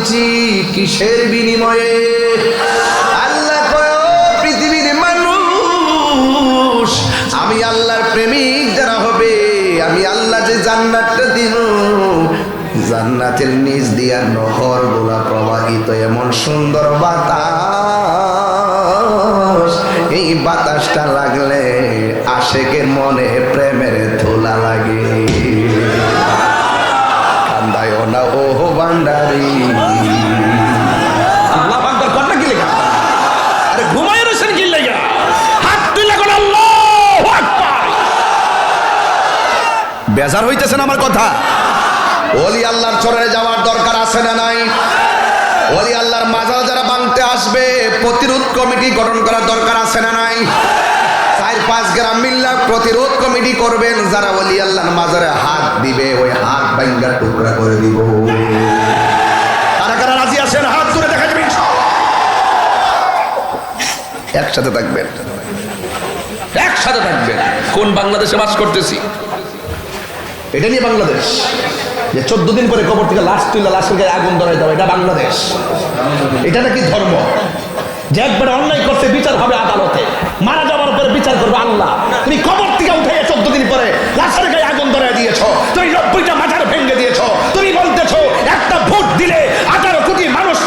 দিয়েছি কিসের বিনিময়ে? আল্লাহ কয়, ও পৃথিবীর মানুষ, আমি আল্লাহর প্রেমিক যারা হবে, আমি আল্লাহ যে জান্নাতটা দিব, জান্নাতের নিচ দিয়া নহর গুলা প্রবাহিত, এমন সুন্দর বাতাস, এই বাতাসটা লাগলে আশেকের মনে প্রেমের ধুলা লাগে। কান্দায় না ও ভান্ডারি, আল্লাহ আকবার কথা কি লেখা? আরে ঘুমায় রয়েছেন কি লেখা? হাত তুলে কোন আল্লাহু আকবার। বেজার হইতেছেন আমার কথা? ওলি আল্লাহর চরণে যাওয়ার দরকার আছে না নাই? ওলি আল্লাহর মাজার যারা ভাঙতে আসবে, প্রতিরোধ কমিটি গঠন করার দরকার আছে না নাই? 4-5 গ্রাম মিল্লা প্রতিরোধ কমিটি করবেন, যারা ওলি আল্লাহর মাজারে হাত দিবে ওই হাত ভাঙা টুকরা করে দিব। কারা কারা রাজি আছেন হাত তুলে দেখা যাবে ইনশাআল্লাহ। একসাথে থাকবেন, একসাথে থাকবেন। কোন বাংলাদেশে বাস করতেছি? এটা নিয়ে বাংলাদেশ। যে 14 দিন পরে কবর থেকে লাশ তুলে লাশের গায়ে আগুন ধরাই দেওয়া, এটা বাংলাদেশ? এটা নাকি ধর্ম? যে একবার অন্যায় করতে বিচার হবে আদালতে, মারা যাওয়ার পরে বিচার করবে আল্লাহ। তুমি কবর থেকে উঠে 14 দিন পরে লাশের গায়ে আগুন ধরাই দিয়েছো, তুমি 90টা মাজার ভেঙে দিয়েছো, তুমি বলতেছো একটা ভোট দিলে 18 কোটি মানুষ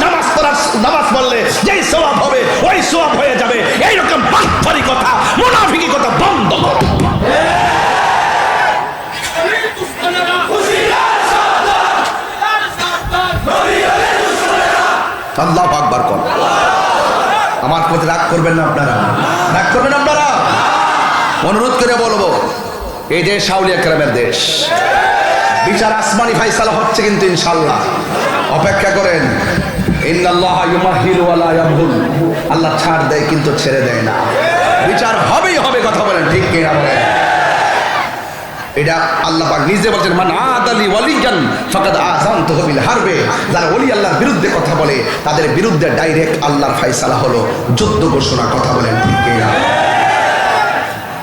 নামাজ পড়লে যেই সওয়াব হবে ওই সওয়াব হয়ে যাবে। এইরকম বাটপারি কথা, মুনাফিকি কথা বন্ধ করো। আল্লাহু আকবার কর। আমার প্রতি রাগ করবেন না আপনারা, রাগ করবেন আপনারা। অনুরোধ করে বলবো, এই দেশ আউলিয়া কেরামের দেশ, বিচার আসমানি ফাইসালা হচ্ছে কিন্তু ইনশাআল্লাহ। অপেক্ষা করেন। ইন্নাল্লাহা ইউমাহিলু ওয়া লা ইয়ামহুল, আল্লাহ ছাড় দেয় কিন্তু ছেড়ে দেয় না। বিচার হবেই হবে, কথা বলেন ঠিক কি না বলেন? এটা আল্লাহ পাক নিজে বলছেন, মান আদালি ওয়ালিয়ান ফাকাদ আযানতুহু বিল হারবে। যারা ওলি আল্লাহর বিরুদ্ধে কথা বলে তাদের বিরুদ্ধে ডাইরেক্ট আল্লাহর ফয়সালা হলো যুদ্ধ ঘোষণা, কথা বলেন ঠিক কি না?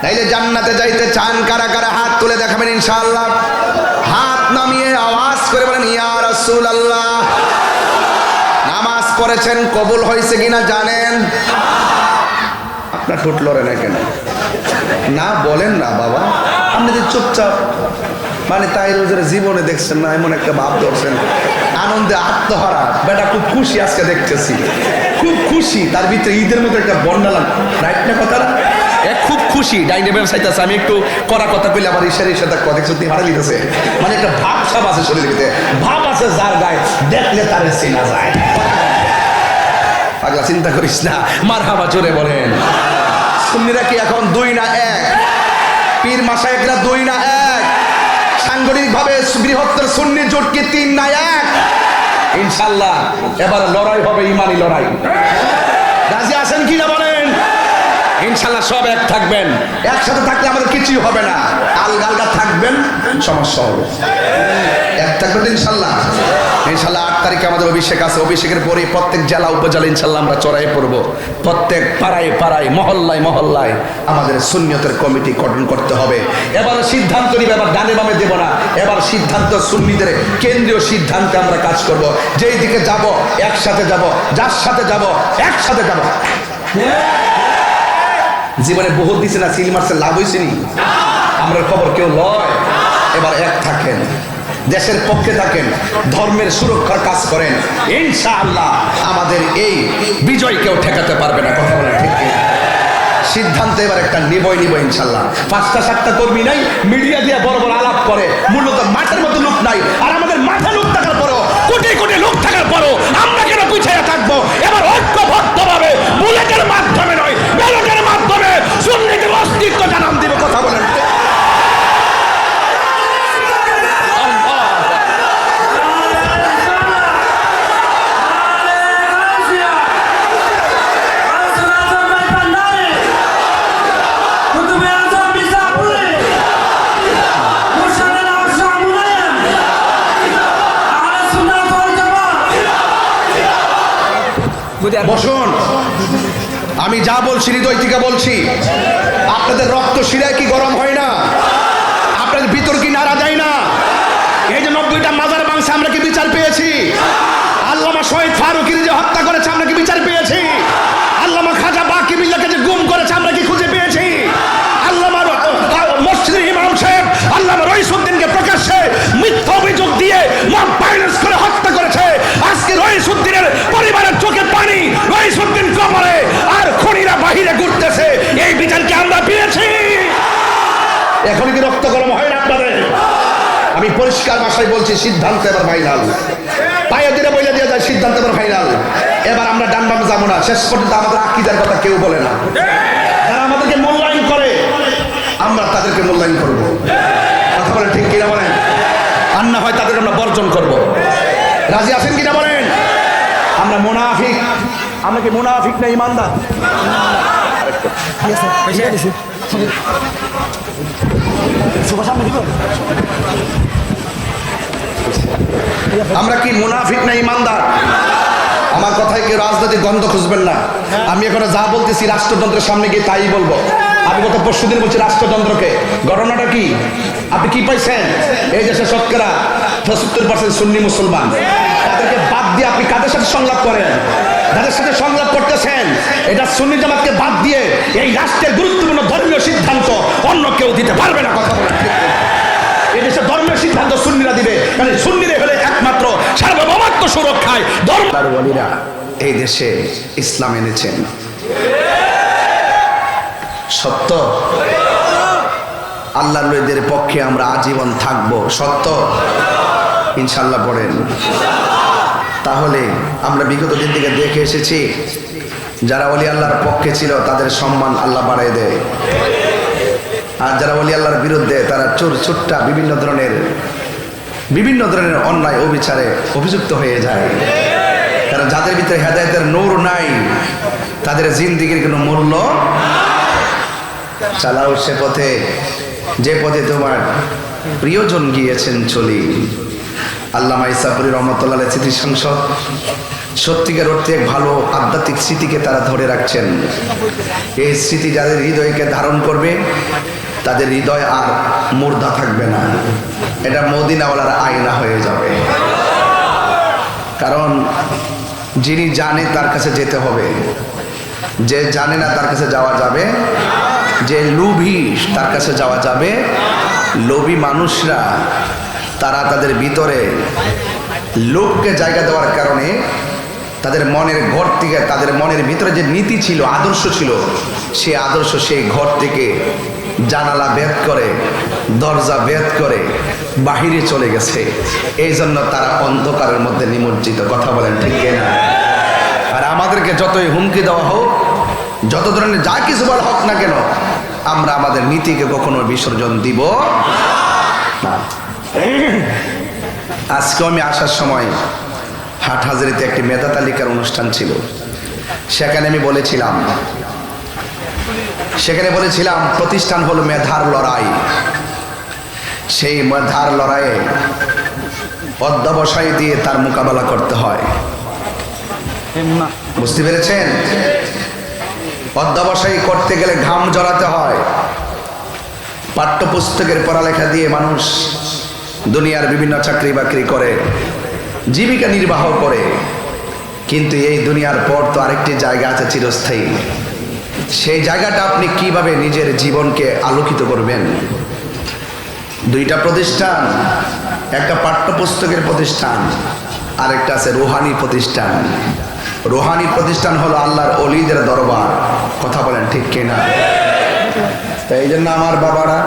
তাইলে জান্নাতে যাইতে চান কারা কারা হাত তুলে দেখাবেন ইনশাআল্লাহ। হাত নামিয়ে আওয়াজ করে বলেন, ইয়া রাসূলুল্লাহ। নামাজ পড়েছেন, কবুল হয়েছে কিনা জানেন? আপনার ঠোঁট লড়ে না কেন? না বলেন না বাবা, আপনি যে চুপচাপ, মানে তাই রোজের জীবনে দেখছেন না এমন একটা ভাব ধরছেন, আনন্দে আত্মহারা। বেটা খুব খুশি আজকে দেখতেছি, খুব খুশি। তার ভিতরে ঈদের মতো একটা বন্যা লাগ, রাইট না কথাটা? খুব খুশি, ডাইনে ব্যবসায়ী আছে। আমি একটু কড়া কথা কইলে আবার ইশারে ইশারা কথা সত্যি হারা দিতেছে, মানে একটা ভাব সাব আছে শরীরের ভিতরে, ভাব আছে যার গায়ে দেখলে তারে চেনা যায়। পাগলা চিন্তা করিস না, মারহাবা জোরে বলেন। সুন্নিরা কি এখন 2 না 1? পীর মাশায়েখরা 2 না 1? সাংগঠনিক ভাবে বৃহত্তর সুন্নি জোট কি 3 না 1? ইনশাআল্লাহ এবার লড়াই হবে, ইমানি লড়াই। রাজি আছেন কি না বলেন? ইনশাআল্লাহ সব এক থাকবেন। একসাথে থাকলে আমাদের কিছুই হবে না, আলগা আলগা থাকবেন সমস্যা হবে। এক থাকবেন ইনশাআল্লাহ। ইনশাআল্লাহ 8 তারিখে আমাদের অভিষেক আছে। অভিষেকের পরে প্রত্যেক জেলা উপজেলা ইনশাআল্লাহ আমরা চড়াই পড়ব। প্রত্যেক পাড়ায় পাড়ায় মহল্লায় মহল্লায় আমাদের সুন্নিয়তের কমিটি গঠন করতে হবে। এবার সিদ্ধান্ত নিবে, এবার ডানে বামে দেব না, এবার সিদ্ধান্ত সুন্নিদের কেন্দ্রীয় সিদ্ধান্তে আমরা কাজ করব। যেই দিকে যাব একসাথে যাব, যার সাথে যাব একসাথে যাব। জীবনে বহুত দিছে না, সিল মারছে, লাভ হয়েছে নি? আমরা খবর কেউ লয়। এবার এক থাকেন, দেশের পক্ষে থাকেন, ধর্মের সুরক্ষার কাজ করেন। ইনশাআল্লাহ আমাদের এই বিজয় কেউ ঠেকাতে পারবে না, কথা বলেন ঠিক কি? সিদ্ধান্ত এবার একটা নিব ইনশাআল্লাহ। 5টা-7টা কর্মী নাই, মিডিয়া দিয়ে বড় বড় আলাপ করে, মূলত মাঠের মতো লোক নাই। আর আমাদের মাঠে লোক থাকার পরও, কোটি কোটি লোক থাকার পরও আমরা কেন পিছিয়ে থাকবো? এবার ঐক্যবদ্ধভাবে বুলেটের মাধ্যমে নয়, ব্যালটের মাধ্যমে সুন্নিদের অস্তিত্ব জানান দিব, কথা বলেন। বসুন, আমি যা বলছি হৃদয় থেকে বলছি। আপনাদের রক্ত শিরায় কি গরম হয় না? আপনাদের ভিতর কি নাড়া যায় না? এই যে 90টা মাজার ভাঙছে, আমরা কি বিচার পেয়েছি? আল্লামা শহীদ ফারুকীর যে হত্যা করেছে আমরা কি বিচার পেয়েছি? আল্লামা খাজা বাকি বিল্লাহকে যে গুম করেছে আমরা কি খুঁজে পেয়েছি? আল্লামা মসজিদের ইমাম সাহেব আল্লামা রইসউদ্দিনকে প্রকাশ্যে মিথ্যা অভিযোগ দিয়ে মব ভায়োলেন্স করে হত্যা করেছে। আজকে রইসউদ্দিনের পরিবারের চোখে পানি, রইসউদ্দিন কবরে আর খুনিরা বাহিরে ঘুরতেছে। এই বিচার কি আমরা পেয়েছি? এখন কি রক্ত গরম হয় না আপনাদের? আমি পরিষ্কার ভাষায় বলছি, সিদ্ধান্ত এবার ফাইনাল। পায়ে দিলে বলে দিয়ে যায় সিদ্ধান্ত এবার ফাইনাল। এবার আমরা ডান বামে যাবো না। শেষ পর্যন্ত আমাদের আকীদার কথা কেউ বলে না। যারা আমাদেরকে মূল্যায়ন করে আমরা তাদেরকে মূল্যায়ন করব। কথা বলেন ঠিক কিনা বলেন? আর না হয় তাদেরকে আমরা বর্জন করব। রাজি আছেন কিনা বলেন? আমরা মুনাফিক, আমরা কি মুনাফিক না ইমানদার? আমরা কি মুনাফিক না ইমানদার? আমার কথায় কেউ রাজনৈতিক গন্ধ খুঁজবেন না। আমি এখন যা বলতেছি রাষ্ট্রযন্ত্রের সামনে গিয়ে তাই বলবো। আমি গত পরশুদিন বলছি রাষ্ট্রযন্ত্রকে। ঘটনাটা কি আপনি কি পাইছেন? এই দেশে শতকরা ৭৫% সুন্নি মুসলমান। তাদেরকে বাদ দিয়ে আপনি কাদের সাথে সংলাপ করেন? যাদের সাথে সংলাপ করতেছেন এটা সুন্নি জামাতকে বাদ দিয়ে এই রাষ্ট্রের গুরুত্বপূর্ণ ধর্মীয় সিদ্ধান্ত অন্য কেউ দিতে পারবে না। কথা বলেন এই দেশে ধর্মের সিদ্ধান্ত সুন্নিরা দিবে, মানে সুন্নিরা হলে একমাত্র সার্বভৌমত্ব সুরক্ষায় ধর্মের ওয়ালিরা এই দেশে ইসলাম এনেছেন। সত্য? আল্লাহর ওলিদের পক্ষে আমরা আজীবন থাকবো। সত্য? ইনশাআল্লাহ পড়েন। তাহলে আমরা বিগত দিন থেকে দেখে এসেছি যারা ওলি আল্লাহর পক্ষে ছিল তাদের সম্মান আল্লাহ বাড়ায় দেয়, আর যারা ওলি আল্লাহর বিরুদ্ধে তারা চোর চুট্টা বিভিন্ন ধরনের অন্যায় অবিচারে অভিযুক্ত হয়ে যায়। কারণ যাদের ভিতরে হেদায়েতের নূর নাই তাদের জিন্দেগির কোনো মূল্য। চালাও সে পথে যে পথে তোমার প্রিয়জন গিয়েছেন চলি। আল্লামা ইসাপুরী রহমতুল্লাহ স্মৃতি সংসদ সত্যিকার অর্থে এক ভালো আধ্যাত্মিক স্মৃতিকে তারা ধরে রাখছেন। এই স্মৃতি যাদের হৃদয়কে ধারণ করবে তাদের হৃদয় আর মুর্দা থাকবে না। এটা মদিনাওয়ালার আয়না হয়ে যাবে। কারণ যিনি জানে তার কাছে যেতে হবে, যে জানে না তার কাছে যাওয়া যাবে, যে লোভী তার কাছে যাওয়া যাবে। লোভী মানুষরা তারা তাদের ভিতরে লোককে জায়গা দেওয়ার কারণে তাদের মনের ঘর থেকে, তাদের মনের ভিতরে যে নীতি ছিল, আদর্শ ছিল, সে আদর্শ সেই ঘর থেকে জানালা ভেদ করে, দরজা ভেদ করে বাহিরে চলে গেছে। এই জন্য তারা অন্ধকারের মধ্যে নিমজ্জিত। কথা বলেন ঠিক কিনা? আর আমাদেরকে যতই হুমকি দেওয়া হোক, যত ধরনের যা কিছু বলা হোক না কেন, আমরা আমাদের নীতিকে কখনো বিসর্জন দিব না। আজকে আমি আসার সময় হাটহাজারীতে একটি মেধা তালিকার অনুষ্ঠান ছিল। সেখানে বলেছিলাম প্রতিষ্ঠান হলো মেধার লড়াই। সেই মেধার লড়াইয়ে অধ্যবসায় দিয়ে তার মোকাবেলা করতে হয়। বুঝতে পেরেছেন? অধ্যবসায় করতে গেলে ঘাম জড়াতে হয়। পাঠ্যপুস্তকের পড়ালেখা দিয়ে মানুষ দুনিয়ার বিভিন্ন চাকরি বাকরি করে, জীবিকা নির্বাহ করে, কিন্তু এই দুনিয়ার পর তো আরেকটি জায়গা আছে চিরস্থায়ী। সেই জায়গাটা আপনি কিভাবে নিজের জীবনকে আলোকিত করবেন? দুইটা প্রতিষ্ঠান, একটা পাঠ্যপুস্তকের প্রতিষ্ঠান, আরেকটা আছে রুহানি প্রতিষ্ঠান। রুহানি প্রতিষ্ঠান হলো আল্লাহর ওলিদের দরবার। কথা বলেন ঠিক কিনা? তাই এই জন্য আমার বাবারা,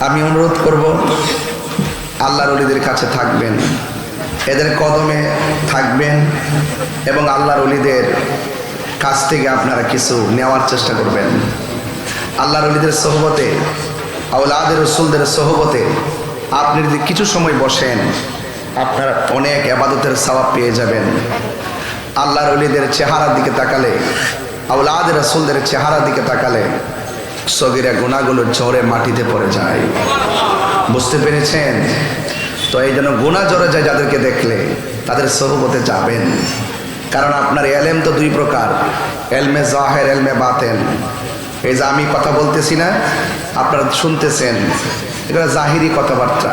আমি অনুরোধ করব আল্লাহর ওলিদের কাছে থাকবেন, এদের কদমে থাকবেন এবং আল্লাহর ওলিদের কাছ থেকে আপনারা কিছু নেওয়ার চেষ্টা করবেন। আল্লাহর ওলিদের সোহবতে, আওলাদের রাসূলদের সোহবতে আপনি যদি কিছু সময় বসেন, আপনারা অনেক ইবাদতের সওয়াব পেয়ে যাবেন। আল্লাহর ওলিদের চেহারার দিকে তাকালে, আওলাদের রাসূলদের চেহারার দিকে তাকালে সগীরা গুনাহগুলো ঝরে মাটিতে পড়ে যায়। বুঝতে পেরেছেন? তো এই জন্য গুনাহ ঝরে যায় যাদেরকে দেখলে, তাদের সোহবতে যাবেন। কারণ আপনার এলেম তো দুই প্রকার, এলমে জাহের, এলমে বাতেন। এই যে আমি কথা বলতেছি না, আপনারা শুনতেছেন, এগুলো জাহিরি কথাবার্তা।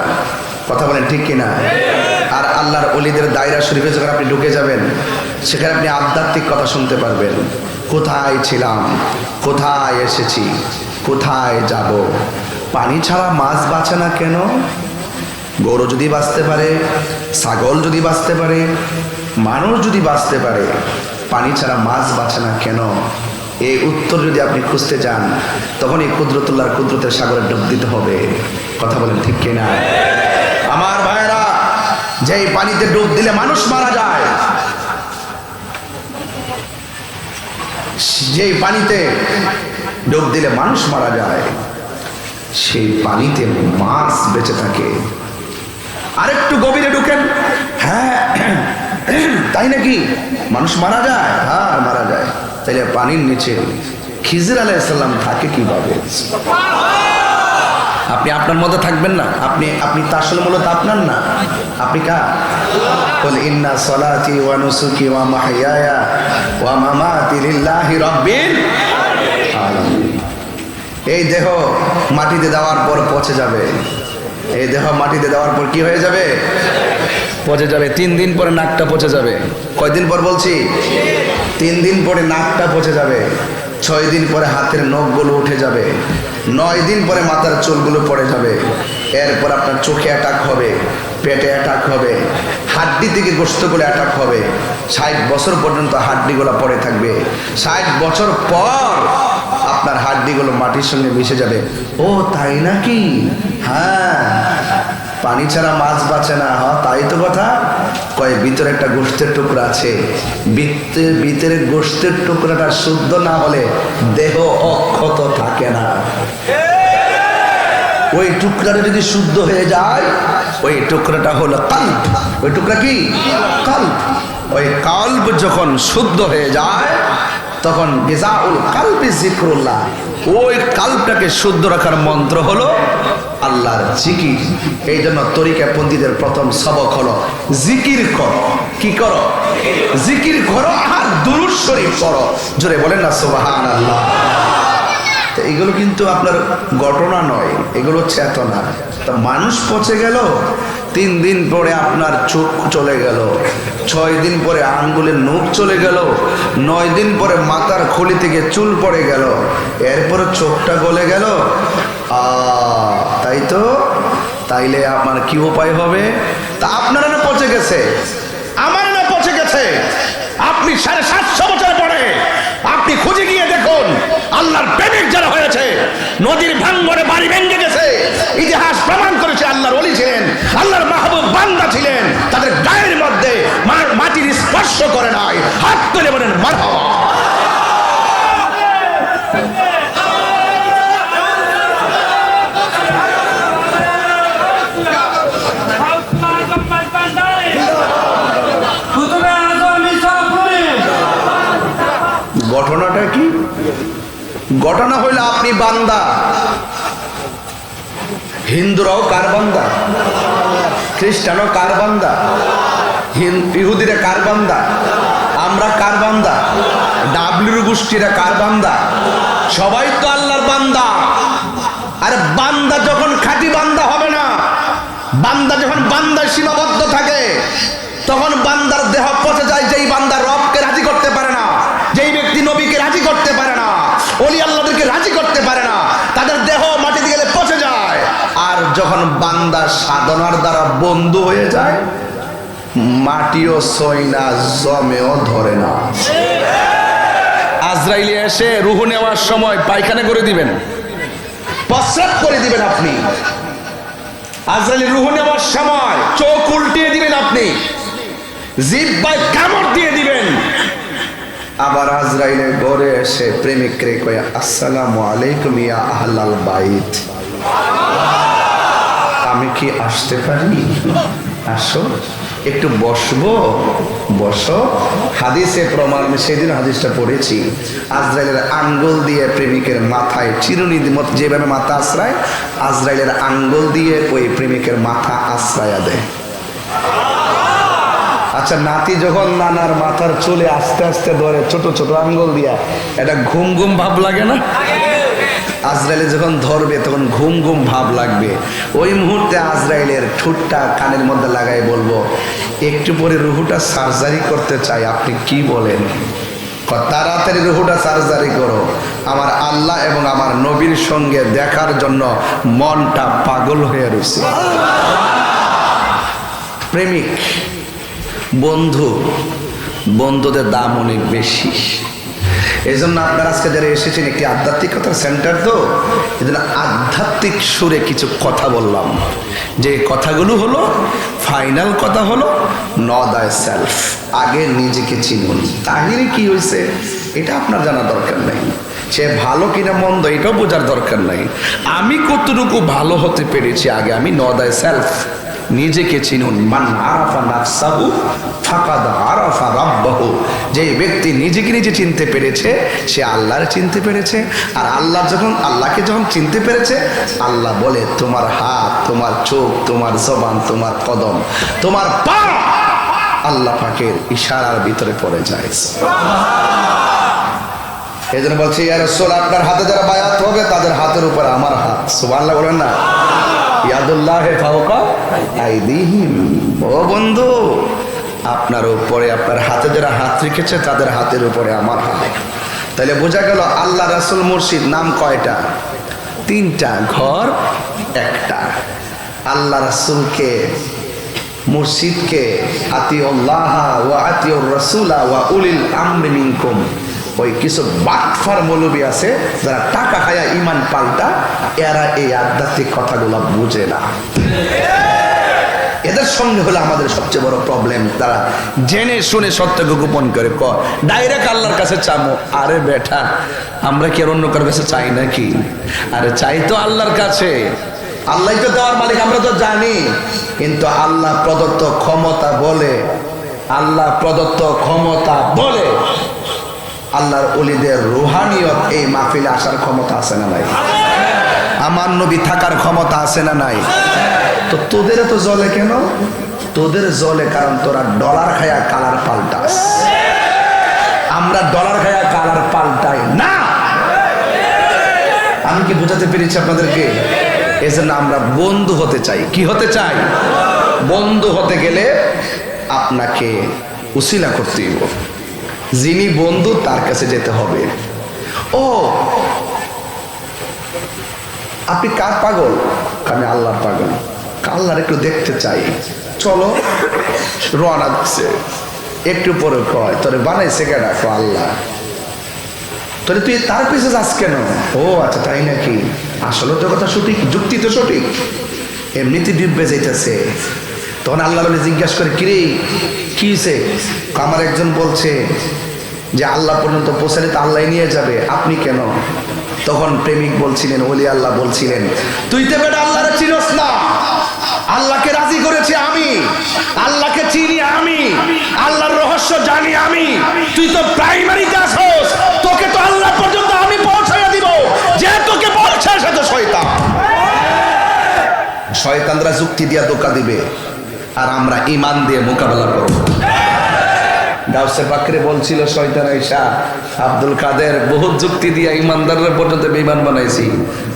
কথা বলেন ঠিক কিনা? আর আল্লাহর ওলিদের দায়রা শরীফে যখন আপনি ঢুকে যাবেন, সেখানে আপনি আধ্যাত্মিক কথা শুনতে পারবেন। কোথায় ছিলাম, কোথায় এসেছি, কোথায় যাব। পানি ছাড়া মাছ বাঁচে না কেন? গরু যদি বাঁচতে পারে, ছাগল যদি বাঁচতে পারে, মানুষ যদি বাঁচতে পারে, পানি ছাড়া মাছ বাঁচে না কেন? এই উত্তর যদি আপনি খুঁজতে চান, তখন এই কুদরতুল্লাহর কুদরতের সাগরে ডুব দিতে হবে। কথা বলেন ঠিক কিনা? আমার ভাইরা, যেই পানিতে ডুব দিলে মানুষ মারা যায়, যেই পানিতে ডুব দিলে মানুষ মারা যায়, সেই পানিতে মাছ বেঁচে থাকে। আরেকটু গভীরে ঢুকেন, হ্যাঁ তাই নাকি? মানুষ মারা যায়? হ্যাঁ মারা যায়। তাইলে পানির নিচে খিজির আলাইহিস সালাম থাকে কিভাবে? আপনি আপনার মধ্যে থাকবেন না? আপনি তা আসলে মূলত আপনার না, আপনি কার? কুল ইন্না সলাতি ওয়া নুসুকি ওয়া মাহইয়ায়া ওয়া মামাতি লিল্লাহি রাব্বিল আলামিন। এই দেহ মাটিতে দেওয়ার পর পচে যাবে। এই দেহ মাটিতে দেওয়ার পর কি হয়ে যাবে? পচে যাবে। 3 দিন পরে নাকটা পচে যাবে। কয়দিন পর বলছি? 3 দিন পরে নাকটা পচে যাবে। 6 দিন পরে হাতের নখগুলো উঠে যাবে। 9 দিন পরে মাথার চুলগুলো পড়ে যাবে। এরপর আপনার চোখে অ্যাটাক হবে, পেটে অ্যাটাক হবে, হাড্ডি থেকে গোশতগুলো অ্যাটাক হবে। 60 বছর পর্যন্ত হাড্ডিগুলো পড়ে থাকবে। 60 বছর পর আপনার হাড্ডিগুলো মাটির সঙ্গে মিশে যাবে। ও তাই নাকি? হ্যাঁ, পানি ছাড়া মাছ বাঁচে না। হ্যাঁ তাই তো কথা। কয় ভিতরে একটা গোশতের টুকরা আছে, ভিতরে গোশতের টুকরাটা শুদ্ধ না হলে দেহ অক্ষত থাকে না। ওই টুকরাটা যদি শুদ্ধ হয়ে যায়, ওই টুকরাটা হলো কাল্ব। ওই টুকরা কি? কাল্ব। ওই কাল্ব যখন শুদ্ধ হয়ে যায়, তখন গিজাউল কালবি যিকরুল্লাহ। ওই কাল্বটাকে শুদ্ধ রাখার মন্ত্র হলো আল্লাহর জিকির। এই জন্য তরিকাপন্থীদের প্রথম সবক হলো জিকির করো। কি করো? জিকির করো আর দুরূদ শরীফ পড়ো। জোরে বলেন না সুবহানাল্লাহ। এগুলো কিন্তু আপনার ঘটনা নয়, এগুলো চেতনা। তা মানুষ পচে গেল, 3 দিন পরে আপনার চোখ চলে গেল, 6 দিন পরে আঙ্গুলের নখ চলে গেল, 9 দিন পরে মাথার খুলি থেকে চুল পড়ে গেল, এরপরে চোখটা গলে গেল। তাই তো? তাইলে আমার কি উপায় হবে? তা আপনারা না পচে গেছে, আমার না পচে গেছে। আপনি 750 বছর পরে আপনি খুঁজে গিয়ে দেখুন, আল্লাহর প্রেমিক যারা হয়েছে, নদীর ভাঙ্গনে বাড়ি ভেঙে গেছে, ইতিহাস প্রমাণ করেছে আল্লাহর ওলি ছিলেন, আল্লাহর মাহবুব বান্দা ছিলেন, তাদের গায়ের মধ্যে মাটির স্পর্শ করে নাই। হাত তুলে বলেন মারহাবা। ঘটনাটা কি? ঘটনা হইল আপনি বান্দা। হিন্দুরাও কার বান্দা? খ্রিস্টানও কার বান্দা? ইহুদিরা কার বান্দা? আমরা কার বান্দা? ডাব্লিউ গোষ্ঠীরা কার বান্দা? সবাই তো আল্লাহর বান্দা। আর বান্দা যখন খাঁটি বান্দা হবে না, বান্দা যখন বান্দায় সীমাবদ্ধ থাকে, তখন বান্দার দেহ পচে যায়। যেই বান্দা রবকে রাজি করতে পারে না, যেই ব্যক্তি নবীকে রাজি করতে পারে না, ওলি আল্লাহদেরকে রাজি করতে পারে না, তাদের দেহ মাটিতে গেলে পচে যায়। আর যখন বান্দা সাধনার দ্বারা বন্ধু হয়ে যায়, মাটিও সয় না, জমেও ধরে না। আজরাইলে এসে রূহ নেওয়ার সময় পায়খানা করে দিবেন, প্রস্রাব করে দিবেন আপনি। আজরাইলের রূহ নেওয়ার সময় চোখ উল্টিয়ে দিবেন আপনি, জিহ্বায় কামড় দিয়ে দিবেন। আবার আজরাইলের ঘরে এসে প্রেমিকরে কয়, আসসালামু আলাইকুম ইয়া আহলাল বাইত, আমি কি আসতে পারি? আসো, একটু বসবো। বসো। হাদিসে প্রমাণ, আমি সেদিন হাদিসটা পড়েছি। আজরাইলের আঙ্গুল দিয়ে প্রেমিকের মাথায় চিরুনি মত যেভাবে মাথা আশ্রায়, আজরাইলের আঙ্গুল দিয়ে ওই প্রেমিকের মাথা আশ্রয়া দেয়। আচ্ছা, নাতি যখন নানার মাথার চুলে আস্তে আস্তে ধরে ছোট ছোট আঙ্গুল দিয়া, এটা ঘুম ঘুম ভাব লাগে না? আজরাইলে যখন ধরবে তখন ঘুম ঘুম ভাব লাগবে। ওই মুহূর্তে আজরাইলের ঠোঁটটা কানের মধ্যে লাগাই বলবো, একটু পরে রুহুটা সার্জারি করতে চাই, আপনি কি বলেন? তাড়াতাড়ি রুহুটা সার্জারি করো, আমার আল্লাহ এবং আমার নবীর সঙ্গে দেখার জন্য মনটা পাগল হয়ে রয়েছে। প্রেমিক বন্ধু, বন্ধুদের দাম অনেক বেশি। এই জন্য আপনারা আজকে যারা এসেছেন একটি আধ্যাত্মিকতার সেন্টার, তো এই জন্য আধ্যাত্মিক সুরে কিছু কথা বললাম। যে কথাগুলো হলো, ফাইনাল কথা হলো নো দাই সেলফ, আগে নিজেকে চিনুন। তাহিরে কি হয়েছে এটা আপনার জানা দরকার নেই, সে ভালো কিনা মন্দ এটাও বোঝার দরকার নাই। আমি কতটুকু ভালো হতে পেরেছি আগে আমি নো দাই সেলফ, নিজেকে চিনুন। মান আরাফা নাফসাহু ফাকাদ আরাফা রাব্বাহু, যে ব্যক্তি নিজেকে নিজে চিনতে পেরেছে সে আল্লাহর চিনতে পেরেছে। আর আল্লাহকে যখন চিনতে পেরেছে, আল্লাহ বলে তোমার হাত, তোমার চোখ, তোমার জবান, তোমার কদম, তোমার পা আল্লাহ পাকের ইশারার ভিতরে পড়ে যায়। এই জন্য বলছি ইয়া রাসূল, আপনার হাতে যারা বায়াত হবে তাদের হাতের উপর আমার হাত। সুবহানাল্লাহ বলেন না? ইয়াদুল্লাহি ফাওকা আইদিহিম। ও বন্ধু, আপনার উপরে, আপনার হাতে যারা হাত রেখেছে তাদের হাতের উপরে আমার হাত। তাহলে বোঝা গেল আল্লাহ রাসূল মুর্শিদ নাম কয়টা? তিনটা, ঘর একটা। আল্লাহ রাসূলকে, মুর্শিদকে আতিউল্লাহ ওয়া আতিউর রাসূলা ওয়া উলিল আমরি মিনকুম। ওই কিছু বাটফার মৌলবী আছে যারা টাকা খায়া ইমান পাল্টা, এরা এই আধ্যাত্মিক কথাগুলো বুঝে না। এদের সঙ্গে হলো আমাদের সবচেয়ে বড় প্রবলেম। তারা জেনে শুনে সত্যকে গোপন করে ডাইরেক্ট আল্লাহর কাছে চামো। আরে বেটা, আমরা কি আর অন্য কারোর কাছে চাই নাকি? আরে চাই তো আল্লাহর কাছে। আল্লাহ তো দেওয়ার মালিক, আমরা তো জানি। কিন্তু আল্লাহ প্রদত্ত ক্ষমতা বলে, আল্লাহ প্রদত্ত ক্ষমতা বলে আল্লাহর ওলিদের রুহানিয়ত এই মাহফিলে আসার ক্ষমতা আছে না নাই? আমার নবী থাকার ক্ষমতা আছে না নাই? তো তোদের তো জলে কেন? তোদের জলে কারণ তোরা ডলার খায়া কালার পাল্টাস। আমরা ডলার খায়া কালার পাল্টাই না। আমি কি বোঝাতে পেরেছি আপনাদেরকে? এজন্য আমরা বন্ধু হতে চাই। কি হতে চাই? বন্ধু হতে গেলে আপনাকে উসিলা করতে হবে। যিনি বন্ধু তার কাছে যেতে হবে। ও, আপনি কার পাগল? আমি আল্লাহর পাগল। আল্লাহর একটু দেখতে চাই, চলো। রওনা দিচ্ছে, একটু পরে কয় তোরে বানাইছে কেডা? আল্লাহ। তোরে তুই তার পিছে যাস কেন? ও আচ্ছা, তাই নাকি? আসলে তো কথা সঠিক, যুক্তি তো সঠিক, এমনিতে ডিব্বে যাইতেছে। তখন আল্লাহ বলে জিজ্ঞাসা করে, কিরে কি হয়েছে? আমার একজন বলছে যে আল্লাহ পর্যন্ত পৌঁছালে তো আল্লাহ নিয়ে যাবে, আপনি কেন? তখন প্রেমিক বলছিলেন, ওলি আল্লাহ বলছিলেন, তুই তো বেটা আল্লাহরে চিনস না। আল্লাহকে রাজি করেছি আমি, আল্লাহকে চিনি আমি, আল্লাহর রহস্য জানি আমি। তুই তো প্রাইমারিতে আসোস, তোকে তো আল্লাহ পর্যন্ত আমি পৌঁছাইয়া দিব। যে তোকে বলছে সে তো শয়তান। শয়তানরা যুক্তি দিয়া ধোঁকা দিবে, আর আমরা ঈমান দিয়ে মোকাবেলা করব। গাউসে পাকরে বলছিল শয়তান আয়েশা, আব্দুল কাদের বহুত যুক্তি দিয়ে ইমানদাররা পর্যন্ত বেঈমান বানাইছি,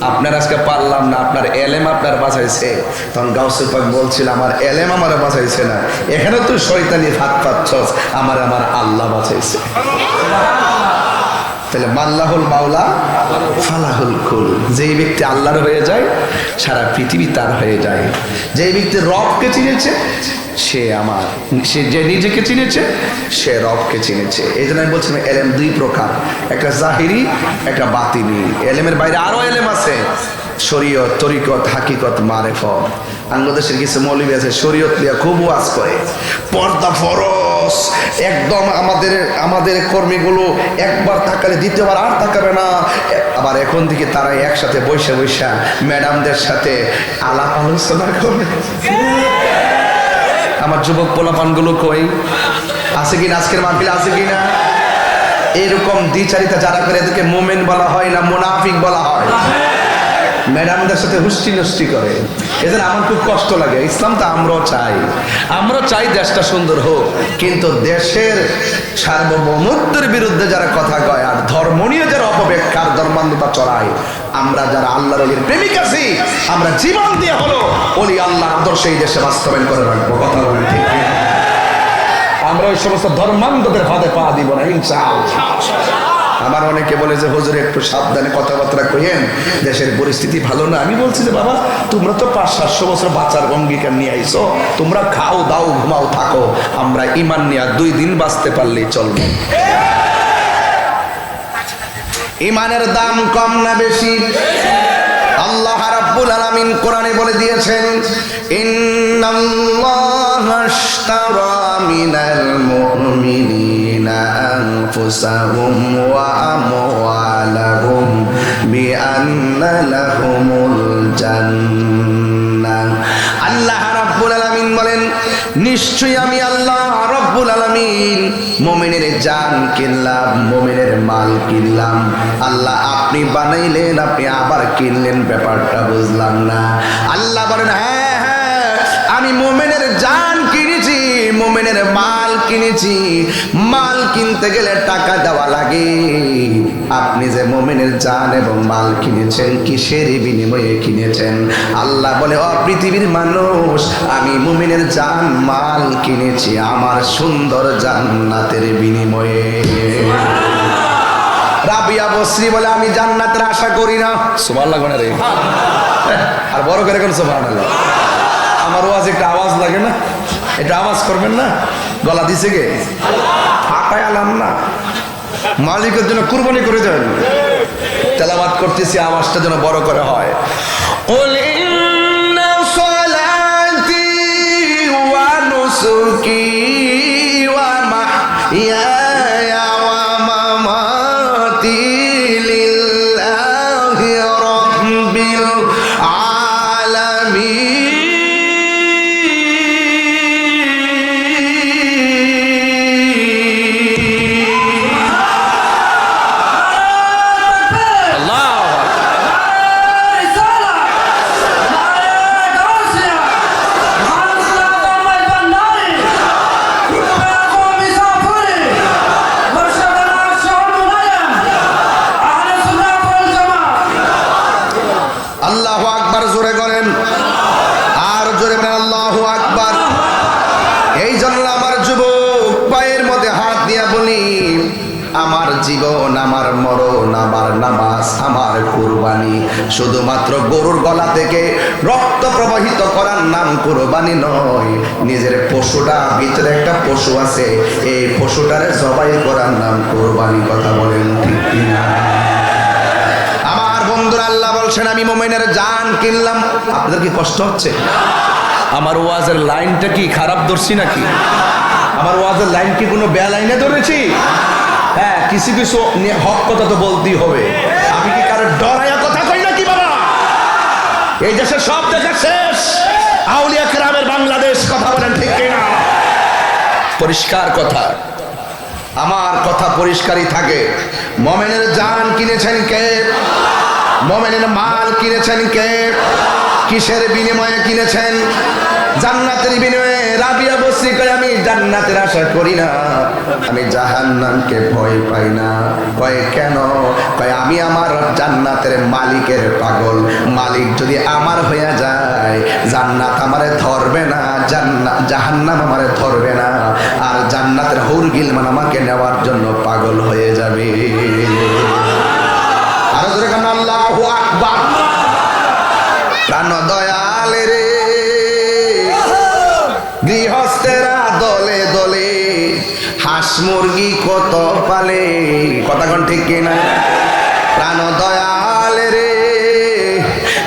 আপনার আজকে পারলাম না, আপনার এলেম আপনার বাঁচাইছে। তখন গাউসে পাক বলছিল, আমার এলেম আমার বাঁচাইছে না, এখানে তুই শয়তানি হাত পাচ্ছস, আমার আল্লাহ বাঁচাইছে। তাহলে মাল্লাহুল মাওলা ফালাহুল কুল। যেই ব্যক্তি আল্লাহর হয়ে যায় সারা পৃথিবী তার হয়ে যায়। যেই ব্যক্তি রবকে চিনেছে সে আমার, সে যে নিজেকে চিনেছে সে রবকে চিনেছে। এই জন্য আমি বলছিলাম এলেম দুই প্রকার, একটা জাহিরি, একটা বাতিনি। এলেমের বাইরে আরো এলেম আছে, শরীয়ত, তরিকত, হাকিকত, মারেফত। বাংলাদেশের কিছু মৌলবী আছে শরীয়ত নিয়ে খুব ওয়াজ করে, পর্দা ফরজ একদম, আমাদের কর্মীগুলো একবার তাকালে দ্বিতীয়বার আর তাকাবে না। আবার এখন থেকে তারা একসাথে বৈশা বৈশা ম্যাডামদের সাথে আলাপ আলোচনা করে। আমার যুবক পোলাপানগুলো কই আছে কিনা? আজকের মাহফিলে আছে কিনা? এরকম দ্বিচারিতা যারা করে এদেরকে মোমেন বলা হয় না মুনাফিক বলা হয়? ম্যাডামদের সাথে হুষ্টি নষ্টি করে। এদের আমার খুব কষ্ট লাগে। ইসলাম তো আমরা চাই দেশটা সুন্দর হোক, কিন্তু দেশের সার্বভৌমত্বের বিরুদ্ধে যারা কথা কয় আর ধর্ম নিয়ে যারা অপব্যাখ্যার ধর্মান্ধতা চড়ায়, আমরা যারা আল্লাহর ওলির প্রেমিক আছি, আমরা জীবন দিয়ে হলো ওলি আল্লাহর আদর্শ এই দেশে বাস্তবায়ন করে রাখবো। কথা বলেন ঠিক কিনা? আমরা ওই সমস্ত ধর্মান্ধদের ফাঁদে পা দিব না ইনশাআল্লাহ। আমার অনেকে বলে যে হুজুর একটু সাবধানে কথাবার্তা কইেন, দেশের পরিস্থিতি ভালো না। আমি বলছি যে বাবা, তোমরা তো 500-700 বছর বাঁচার অঙ্গীকার নিয়ে আইছো, তোমরা খাও দাও ঘুমাও থাকো, আমরা ইমান নিয়ে 2 দিন বাঁচতে পারলেই চলবে। ইমানের দাম কম না বেশি? আল্লাহ রাব্বুল আলামিন কোরআনে বলে দিয়েছেন, ইন্নাল্লাহা আশতারা মিনাল মুমিনিনা আনফুসাহুম ওয়া আমওয়ালাহুম বিআন্না লাহুমুল জান্নাহ। আল্লাহ রাব্বুল আলামিন বলেন, নিশ্চয়ই আমি আল্লাহ রাব্বুল আলামিন মুমিনের জান কিনলাম, মুমিনের মাল কিনলাম। আল্লাহ আপনি বানাইলেন, আপনি আবার কিনলেন, ব্যাপারটা বুঝলাম না। আল্লাহ বলেন, হ্যাঁ হ্যাঁ, আমি মুমিনের জান কিনেছি, মুমিনের মাল কিনেছি। মাল কিনতে গেলে টাকা দেওয়া লাগে। আপনি যে মুমিনের জান এবং মাল কিনেছেন, কিসের বিনিময়ে কিনেছেন? আল্লাহ বলে, ও পৃথিবীর মানুষ, আমি মুমিনের জান মাল কিনেছি আমার সুন্দর জান্নাতের বিনিময়ে। রাবিয়া বসরি বলে, আমি জান্নাতের আশা করি না। সুবহানাল্লাহ গনে রে, আর বড় করে কোন সুবহানাল্লাহ। আমার ওয়াজ একটা আওয়াজ লাগে না? এটা আওয়াজ করবেন না? গলা দিছে কে? ফাটাই আলাম না, মালিকের জন্য কুরবানি করে দেন। তেলাওয়াত করতেছি, আওয়াজটা যেন বড় করে হয়। কুল ইন্না সলাতি ওয়া নুসুকি ওয়া মাহইয়ায়া ওয়া মামাতি লিল্লাহি রাব্বিল আলামিন। আল্লাহু আকবার জোরে করেন, আর জোরে বলেন আল্লাহু আকবার। এই জন্য আমার যুবক পায়ের মধ্যে হাত দিয়া বলি, আমার জীবন, আমার মরণ, আমার নামাজ, আমার কুরবানি শুধুমাত্র গরুর গলা থেকে রক্ত প্রবাহিত করার নাম কুরবানি নয়। নিজের পশুটা, ভিতরে একটা পশু আছে, এই পশুটারে জবাই করার নাম কুরবানি। কথা বলেন ঠিক কিনা? বন্ধুরা, আল্লাহ বলছেন, আমি মুমিনের জান কিনলাম। আপনাদের কি কষ্ট হচ্ছে? আমার ওয়াজের লাইনটা কি খারাপ ধরছি নাকি? আমার ওয়াজের লাইন কি কোনো বেয়া লাইনে ধরেছি? হ্যাঁ, কিছু কিছু হক কথা তো বলতেই হবে। আমি কি কারো ডরাইয়া কথা কই নাকি বাবা? এই দেশে সব দেখা শেষ, আউলিয়া কেরামের বাংলাদেশ। কথা বলেন ঠিক কিনা? পরিষ্কার কথা, আমার কথা পরিষ্কারই থাকে। মুমিনের জান কিনেছেন কে? মুমিনের মাল কিনেছেন কে? কিসের বিনিময়ে কিনেছেন? জান্নাতের বিনিময়ে। রাবিয়া বসরি কয়, আমি জান্নাতের আশা করি না, আমি জাহান্নামকে ভয় পাই না। কয় কেন? কয় আমি আমার জান্নাতের মালিকের পাগল। মালিক যদি আমার হয়ে যায়, জান্নাত আমারে ধরবে না, জাহান্নাম আমারে ধরবে না, আর জান্নাতের হুর গিলমান আমাকে নেওয়ার জন্য পাগল হয়ে যাবে। আরো জোরে কান আল্লাহু আকবার। প্রাণ দয়াল রে, গৃহস্থেরা দলে দলে হাঁস মুরগি কত পালে। কথা কোন ঠিক কিনা? প্রাণ দয়াল রে,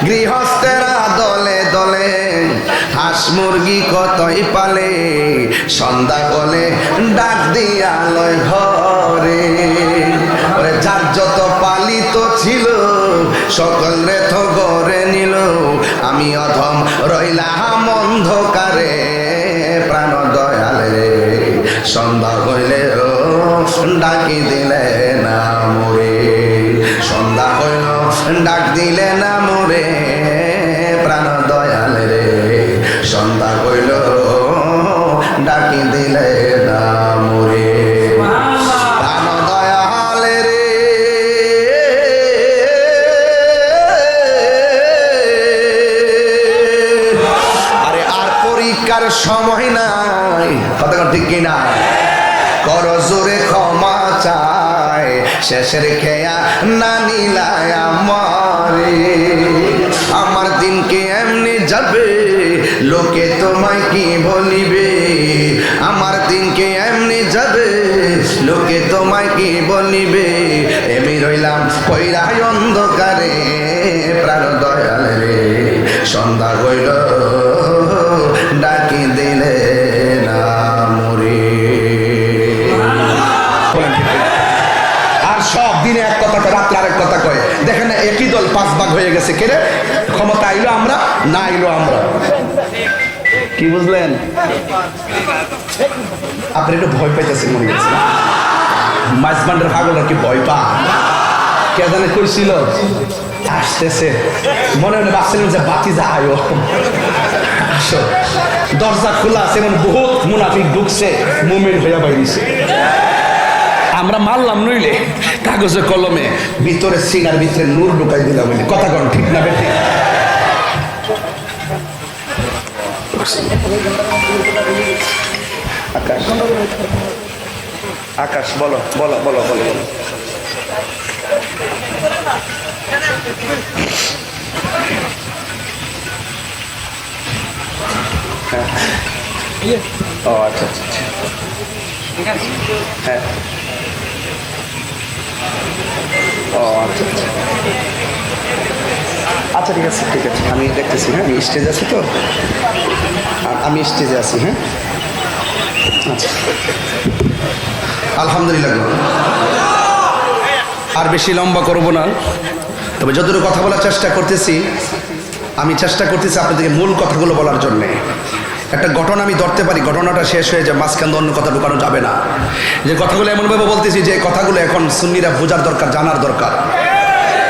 গৃহস্থেরা দলে দলে হাঁস মুরগি কতই পালে। সন্ধ্যা হলে ডাক দিয়া লয় ঘরে, যার যত পালিত ছিল সকল রেথ গড়ে নিল। আমি অধম রইলাম অন্ধকারে। প্রাণ দয়ালে, সন্ধ্যা হইলে ডাকি দিলে না মোরে, সন্ধ্যা হইল ডাক দিলে না মোরে। কর জোরে ক্ষমা চাই শেষের খেয়া না নিলায় আমারে আমার দিনকে এমনি যাবে লোকে তোমায় কি বলিবে আমার দিনকে এমনি যাবে লোকে তোমায় কি বলিবে এমনি রইলাম কইরাই অন্ধকারে প্রাণ দয়াল রে সন্ধ্যা হইল ডাকি দিলে না মরে আর সব দিনে এক কথা কয় রাত্রে আরেক কথা কয় দেখেন না একই দল 5 ভাগ হয়ে গেছে কেরে ক্ষমতা আইলো আমরা না আইলো আমরা কি বুঝলেন আপনি একটু ভয় পাইতেছেন মনে হচ্ছে মাঝবান্ডের পাগলরা কি ভয় পা কে জানে কইছিল আসতেছে মনে মনে ভাবছিলেন যে বাতি যা আয়ো আসো দরজা খোলা আছে এমন বহুত মুনাফিক ঢুকছে মুমিন হইয়া বাইরিছে আমরা মারলাম নইলে কাগজে কলমে ভিতরে সিনার ভিতরে নূর ঢুকাই দিলাম কথা কোন ঠিক না বেঠি আকাশ আকাশ বলো বলো বলো বলো বলো ও আচ্ছা আচ্ছা হ্যাঁ ও আচ্ছা আচ্ছা ঠিক আছে ঠিক আছে আমি দেখতেছি হ্যাঁ আমি স্টেজে আছি তো আমি স্টেজে আছি হ্যাঁ আচ্ছা আলহামদুলিল্লাহ আর বেশি লম্বা করব না তবে যতটুকু কথা বলার চেষ্টা করতেছি আমি চেষ্টা করতেছি আপনাদেরকে মূল কথাগুলো বলার জন্যে একটা ঘটনা আমি ধরতে পারি ঘটনাটা শেষ হয়ে যায় মাঝখান অন্য কথা ঢুকানো যাবে না যে কথাগুলো এমনভাবে বলতেছি যে কথাগুলো এখন সুন্নিরা বোঝার দরকার জানার দরকার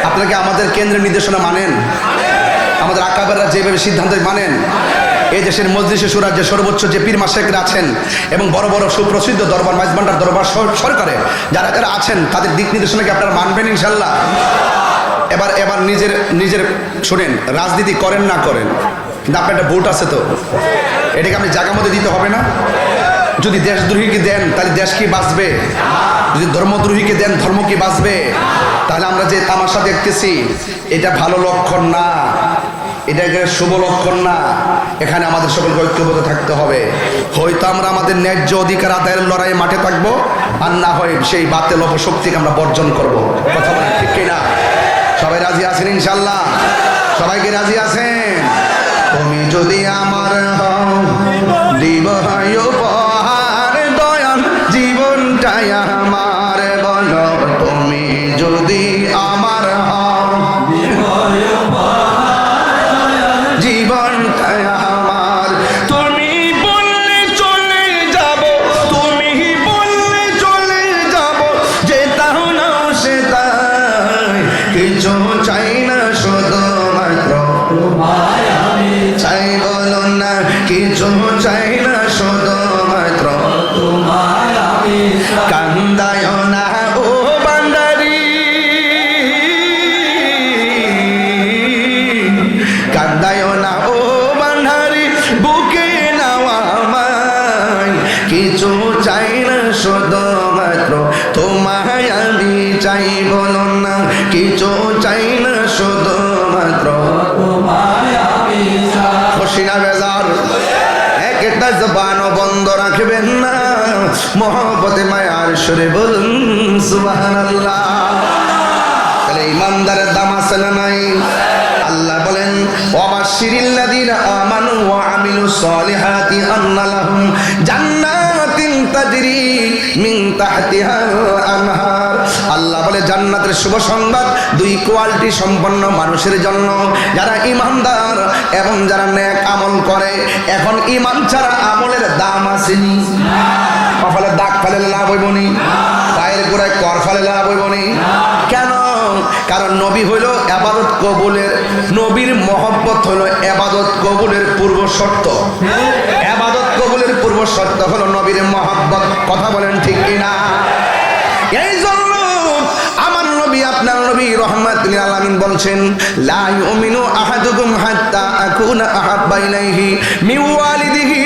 আপনাকে আমাদের কেন্দ্রের নির্দেশনা মানেন আমাদের আকাবেররা যেভাবে সিদ্ধান্ত মানেন এই দেশের মজলিসে শুরা যে সর্বোচ্চ যে পীর মাশায়েখরা আছেন এবং বড় বড় সুপ্রসিদ্ধ দরবার মাঝবান্ডার দরবার সরকারে যারা যারা আছেন তাদের দিক নির্দেশনাকে আপনারা মানবেন ইনশাল্লাহ এবার নিজের শোনেন রাজনীতি করেন না করেন কিন্তু আপনার একটা ভোট আছে তো এটাকে আপনি জায়গা মধ্যে দিতে হবে না যদি দেশদ্রোহীকে দেন তাহলে দেশ কি বাঁচবে যদি ধর্মদ্রোহীকে দেন ধর্ম কি বাঁচবে তাহলে আমরা যে তামাশা দেখতেছি এটা ভালো লক্ষণ না এটা শুভ লক্ষণ না এখানে আমাদের সকলকে ঐক্যবদ্ধ থাকতে হবে হয়তো আমরা আমাদের ন্যায্য অধিকার আদায়ের লড়াইয়ে মাঠে থাকবো আর না হয় সেই বাতিল অপশক্তিকে আমরা বর্জন করব কথা বলেন ঠিক কিনা সবাই রাজি আছেন ইনশাল্লাহ সবাইকে রাজি আছেন তুমি যদি আমার হও দিব উপহার দয়াল জীবনটাই আমার বলো তুমি যদি আমার হও জীবনটাই আমার তুমি বললে চলে যাব তুমি বললে চলে যাব যেতাও না সেটাই কিছু চাই না শুধুমাত্র তোমায় আমি চাই বলো না কিছু চাই না শুধুমাত্র তোমায় আমি কান্দায় না ও বান্দারি কান্দায় না ও বান্দারি বুকে নাও আমায় কিছু চাই না শুধুমাত্র তোমায় আমি চাই বলো না কিছু চাই না শুধুমাত্র তোমায় আমি খুশি না বেজার একটা জবানও বন্ধ রাখবেন না মহব্বতে মায়ার সুরে বলুন সুবহানাল্লাহ তাহলে ইমানদারের দাম আছে না নাই আল্লাহ বলেন ওয়াবাশশিরিল্লাযীনা আমানু ওয়া আমিলুস সলিহাতি আন্না লাহুম জান্নাতিন তাজরি মিন তাহতিহাল আনহার আল্লাহ বলে জান্নাতের শুভ সংবাদ দুই কোয়ালিটি সম্পন্ন মানুষের জন্য যারা ঈমানদার এবং যারা নেক আমল করে এখন ঈমান ছাড়া আমলের দাম আসেনি কপালে দাগ ফেলে লাভ হইবনি পায়ের গোড়ায় কর ফেলে লাভ হইবনি কেন কারণ নবী হইল ইবাদত কবুলের নবীর মহব্বত হলো ইবাদত কবুলের পূর্ব শর্ত ইবাদত কবুলের পূর্ব শর্ত হলো নবীর মহব্বত কথা বলেন ঠিক কিনা এই জন্য আমার নবী আপনার নবী রাহমাতুল লিল আলামিন বলছেন লা ইউমিনু আহাদুকুম হাত্তা আকুনা আহাব্বা ইলাইহি মিন ওয়ালিদিহি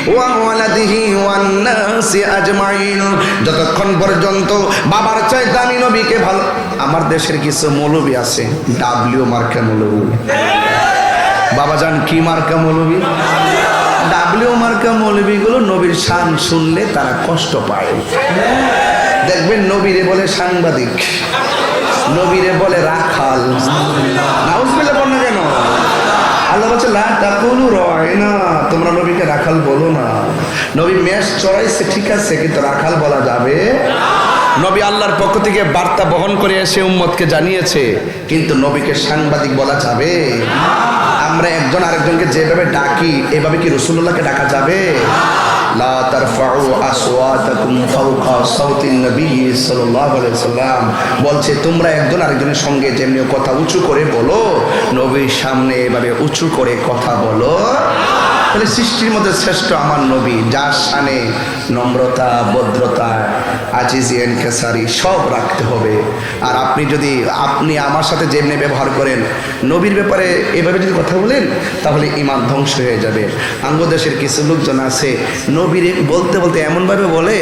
ওয়া ওয়ালাদিহি ওয়ান নাসি আজমাইন। যতক্ষণ পর্যন্ত বাবার চাইতে আমি নবীকে ভালো। আমার দেশের কিছু মৌলবী আছে, ডাব্লিউ মার্কা মৌলবী। বাবাজান কি মার্কা মৌলবী? ডাব্লিউ মার্কা মৌলবীগুলো নবীর শান শুনলে তারা কষ্ট পায়। দেখবেন নবীরে বলে সাংবাদিক, নবীরে বলে রাখাল। নাউজুবিল্লাহ বল না কেন? আল্লাহ বলছে লা তাকুলু রায়না, তোমরা নবীকে রাখাল বলো না। নবী মেষ চড়াইছে ঠিক আছে, কিন্তু রাখাল বলা যাবে। নবী আল্লাহর পক্ষ থেকে বার্তা বহন করে এসে উম্মতকে জানিয়েছে, কিন্তু নবীকে সাংবাদিক বলা যাবে? আমরা একজন আরেকজনকে যেভাবে ডাকি এভাবে কি রাসূলুল্লাহকে ডাকা যাবে? লা তারফাউ আসওয়াতাকুম ফাওকা সাওতিন নবী সাল্লাল্লাহু আলাইহি ওয়াসাল্লাম বলছে, তোমরা একজন আরেকজনের সঙ্গে যেমনি কথা উঁচু করে বলো, নবীর সামনে এভাবে উঁচু করে কথা বলো। তাহলে সৃষ্টির মধ্যে শ্রেষ্ঠ আমার নবী, যার শানে নম্রতা, ভদ্রতা, আজিজি, এনকেসারি সব রাখতে হবে। আর আপনি আমার সাথে যেমনি ব্যবহার করেন, নবীর ব্যাপারে এভাবে যদি কথা বলেন, তাহলে ঈমান ধ্বংস হয়ে যাবে। আঙ্গদেশের কিছু লোকজন আছে, নবীর বলতে বলতে এমনভাবে বলে,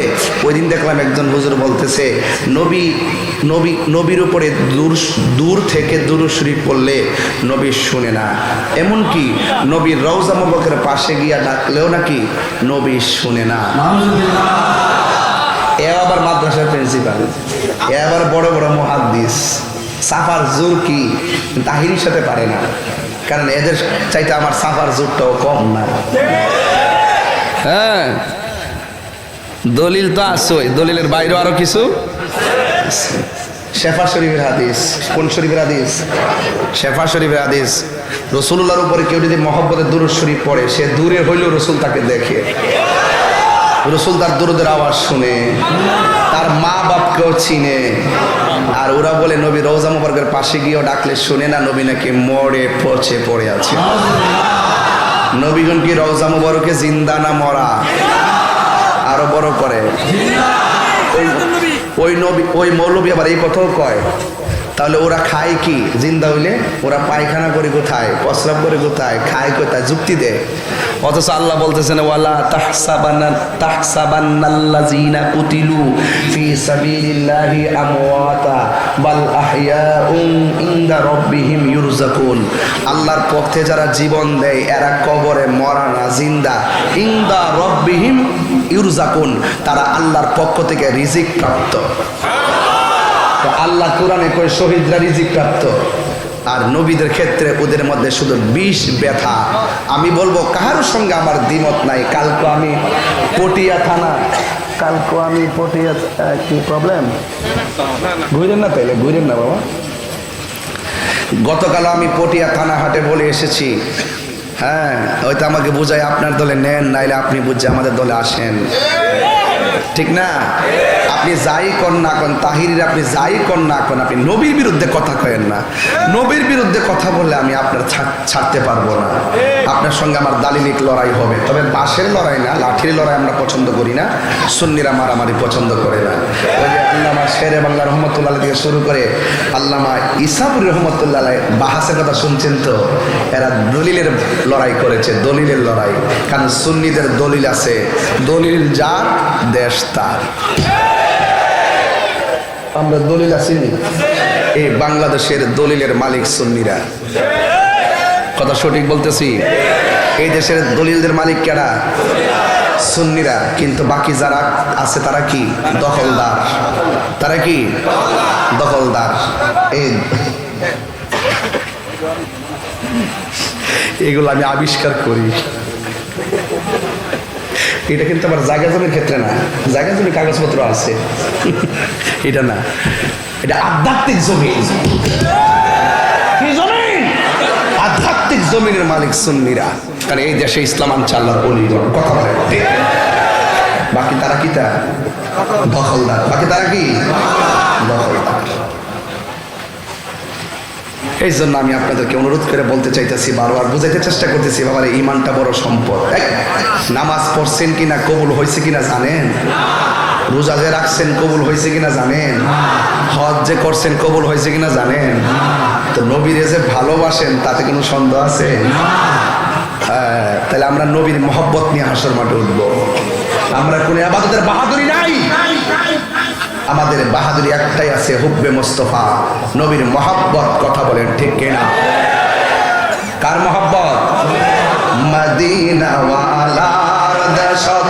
ওই দিন দেখলাম একজন হুজুর বলতেছে নবীর উপরে দূর থেকে দুরূদ শরীফ পড়লে নবী শুনে না। এমনকি নবীর রওজা মুবারকের পাশে গিয়া ডাকলেও নাকি নবী শুনে না। এ আবার মাদ্রাসার প্রিন্সিপাল, এ আবার বড় বড় মুহাদ্দিস, সাফার জোর কি তাহিরির সাথে পারে না, কারণ এদের চাইতে আমার সাফার জোরটাও কম না। হ্যাঁ, দলিল তো আসই, দলিলের বাইরেও আরো কিছু। শেফা শরীফের হাদিস, কোন শরীফের হাদিস? শেফা শরীফের হাদিস। রাসূলুল্লাহর উপরে কেউ যদি মহব্বতের দুরূদ শরীফ পড়ে, সে দূরে হইলেও রাসূল তাকে দেখে, রাসূল তার দুরূদের আওয়াজ শুনে, তার মা বাপকেও চিনে। আর ওরা বলে নবী রওজা মুবারকের পাশে গিয়েও ডাকলে শুনে না, নবী নাকি মরে পচে পড়ে আছে। নবীগণ কি রওজা মুবারকে জিন্দা না মরা? আরো বড় করে ওই মৌলবী আবার এই কথাও কয়, তাহলে ওরা খায় কি? জিন্দা হইলে ওরা পায়খানা করে কোথায়, প্রস্রাব করে কোথায়, খায় কোথায়? যুক্তি দেয়। অথচ আল্লাহ বলতেছেন ওয়ালা তাহসাবান্নাল্লাযীনা কুতিলু ফি সাবিলিল্লাহি আমওয়াতা বাল আহইয়াউন ইনদা রাব্বিহিম ইউরযাকুন। আল্লাহর পথে যারা জীবন দেয় এরা কবরে মরা না, জিন্দা। ইনদা রাব্বিহিম ইউরযাকুন, তারা আল্লাহর পক্ষ থেকে রিজিক প্রাপ্ত। তো আল্লাহ কোরআনে কয় শহীদরা রিজিক প্রাপ্ত, আর নবীদের ক্ষেত্রে ওদের মধ্যে শুধু বিষ ব্যথা। আমি বলবো কাহার সঙ্গে আমার দ্বিমত নাই। কালকে আমি পটিয়া কি প্রবলেম? ঘুরেন না, তাইলে ঘুরেন না বাবা। গতকাল আমি পটিয়া থানা হাটে বলে এসেছি, হ্যাঁ, হয়তো আমাকে বুঝায় আপনার দলে নেন, নাইলে আপনি বুঝে আমাদের দলে আসেন, ঠিক না? আপনি যাই কর না করেন, তাহিরির আপনি যাই কর না করেন, আপনি নবীর বিরুদ্ধে কথা কয়েন না। নবীর বিরুদ্ধে কথা বললে আমি আপনার ছাড়তে পারবো না, আপনার সঙ্গে আমার দালিলিক লড়াই হবে। তবে বাঁশের লড়াই না, লাঠির লড়াই আমরা পছন্দ করি না, সুন্নিরা মারামারি পছন্দ করে না। ওই যে আল্লামা শেরে বাংলা রহমতুল্লাহ থেকে শুরু করে আল্লামা ইসাপুর রহমতুল্লাহ বাহাসের কথা শুনছেন তো, এরা দলিলের লড়াই করেছে, দলিলের লড়াই। কারণ সুন্নিদের দলিল আছে, দলিল যার দেশ তার। আমরা দলিল আসিনি, এই বাংলাদেশের দলিলের মালিক সুন্নিরা। কথা সঠিক বলতেছি? এই দেশের দলিলদের মালিক কারা? সুন্নিরা। কিন্তু বাকি যারা আছে তারা কি? দখলদার। তারা কি? দখলদার। এগুলো আমি আবিষ্কার করি। এটা কিন্তু আমার জায়গা জমির ক্ষেত্রে না, জায়গা জমির কাগজপত্র আছে, এটা না, এটা আধ্যাত্মিক জমি। কি জমিন? আধ্যাত্মিক জমিনের মালিক সুন্নিরা। কারণ এই দেশে ইসলাম আনছে আল্লাহর ওলিগণ। কথা বলে বাকি তারা কি? তা দখলদার। বাকি তারা কি? দখলদার। এই জন্য আমি আপনাদেরকে অনুরোধ করে বলতে চাইতেছি, বারবার বুঝাইতে চেষ্টা করতেছি, বাবার ইমানটা বড় সম্পদ। নামাজ পড়ছেন কিনা, কবুল হয়েছে কিনা জানেন? রোজা যে রাখছেন কবুল হয়েছে কিনা জানেন? হজ যে করছেন কবুল হয়েছে কিনা জানেন? তো নবীরে যে ভালোবাসেন তাতে কোনো সন্দেহ আছে? তাহলে আমরা নবীর মহব্বত নিয়ে হাসর মাঠে উঠবো। আমরা কোন আবাদতের বাহাদুরি নাই, আমাদের বাহাদুরি একটাই আছে, হুব্বে মুস্তাফা, নবীর মহব্বত। কথা বলেন ঠিক কিনা? কার মহব্বত? মদিনা ওয়ালার দেশত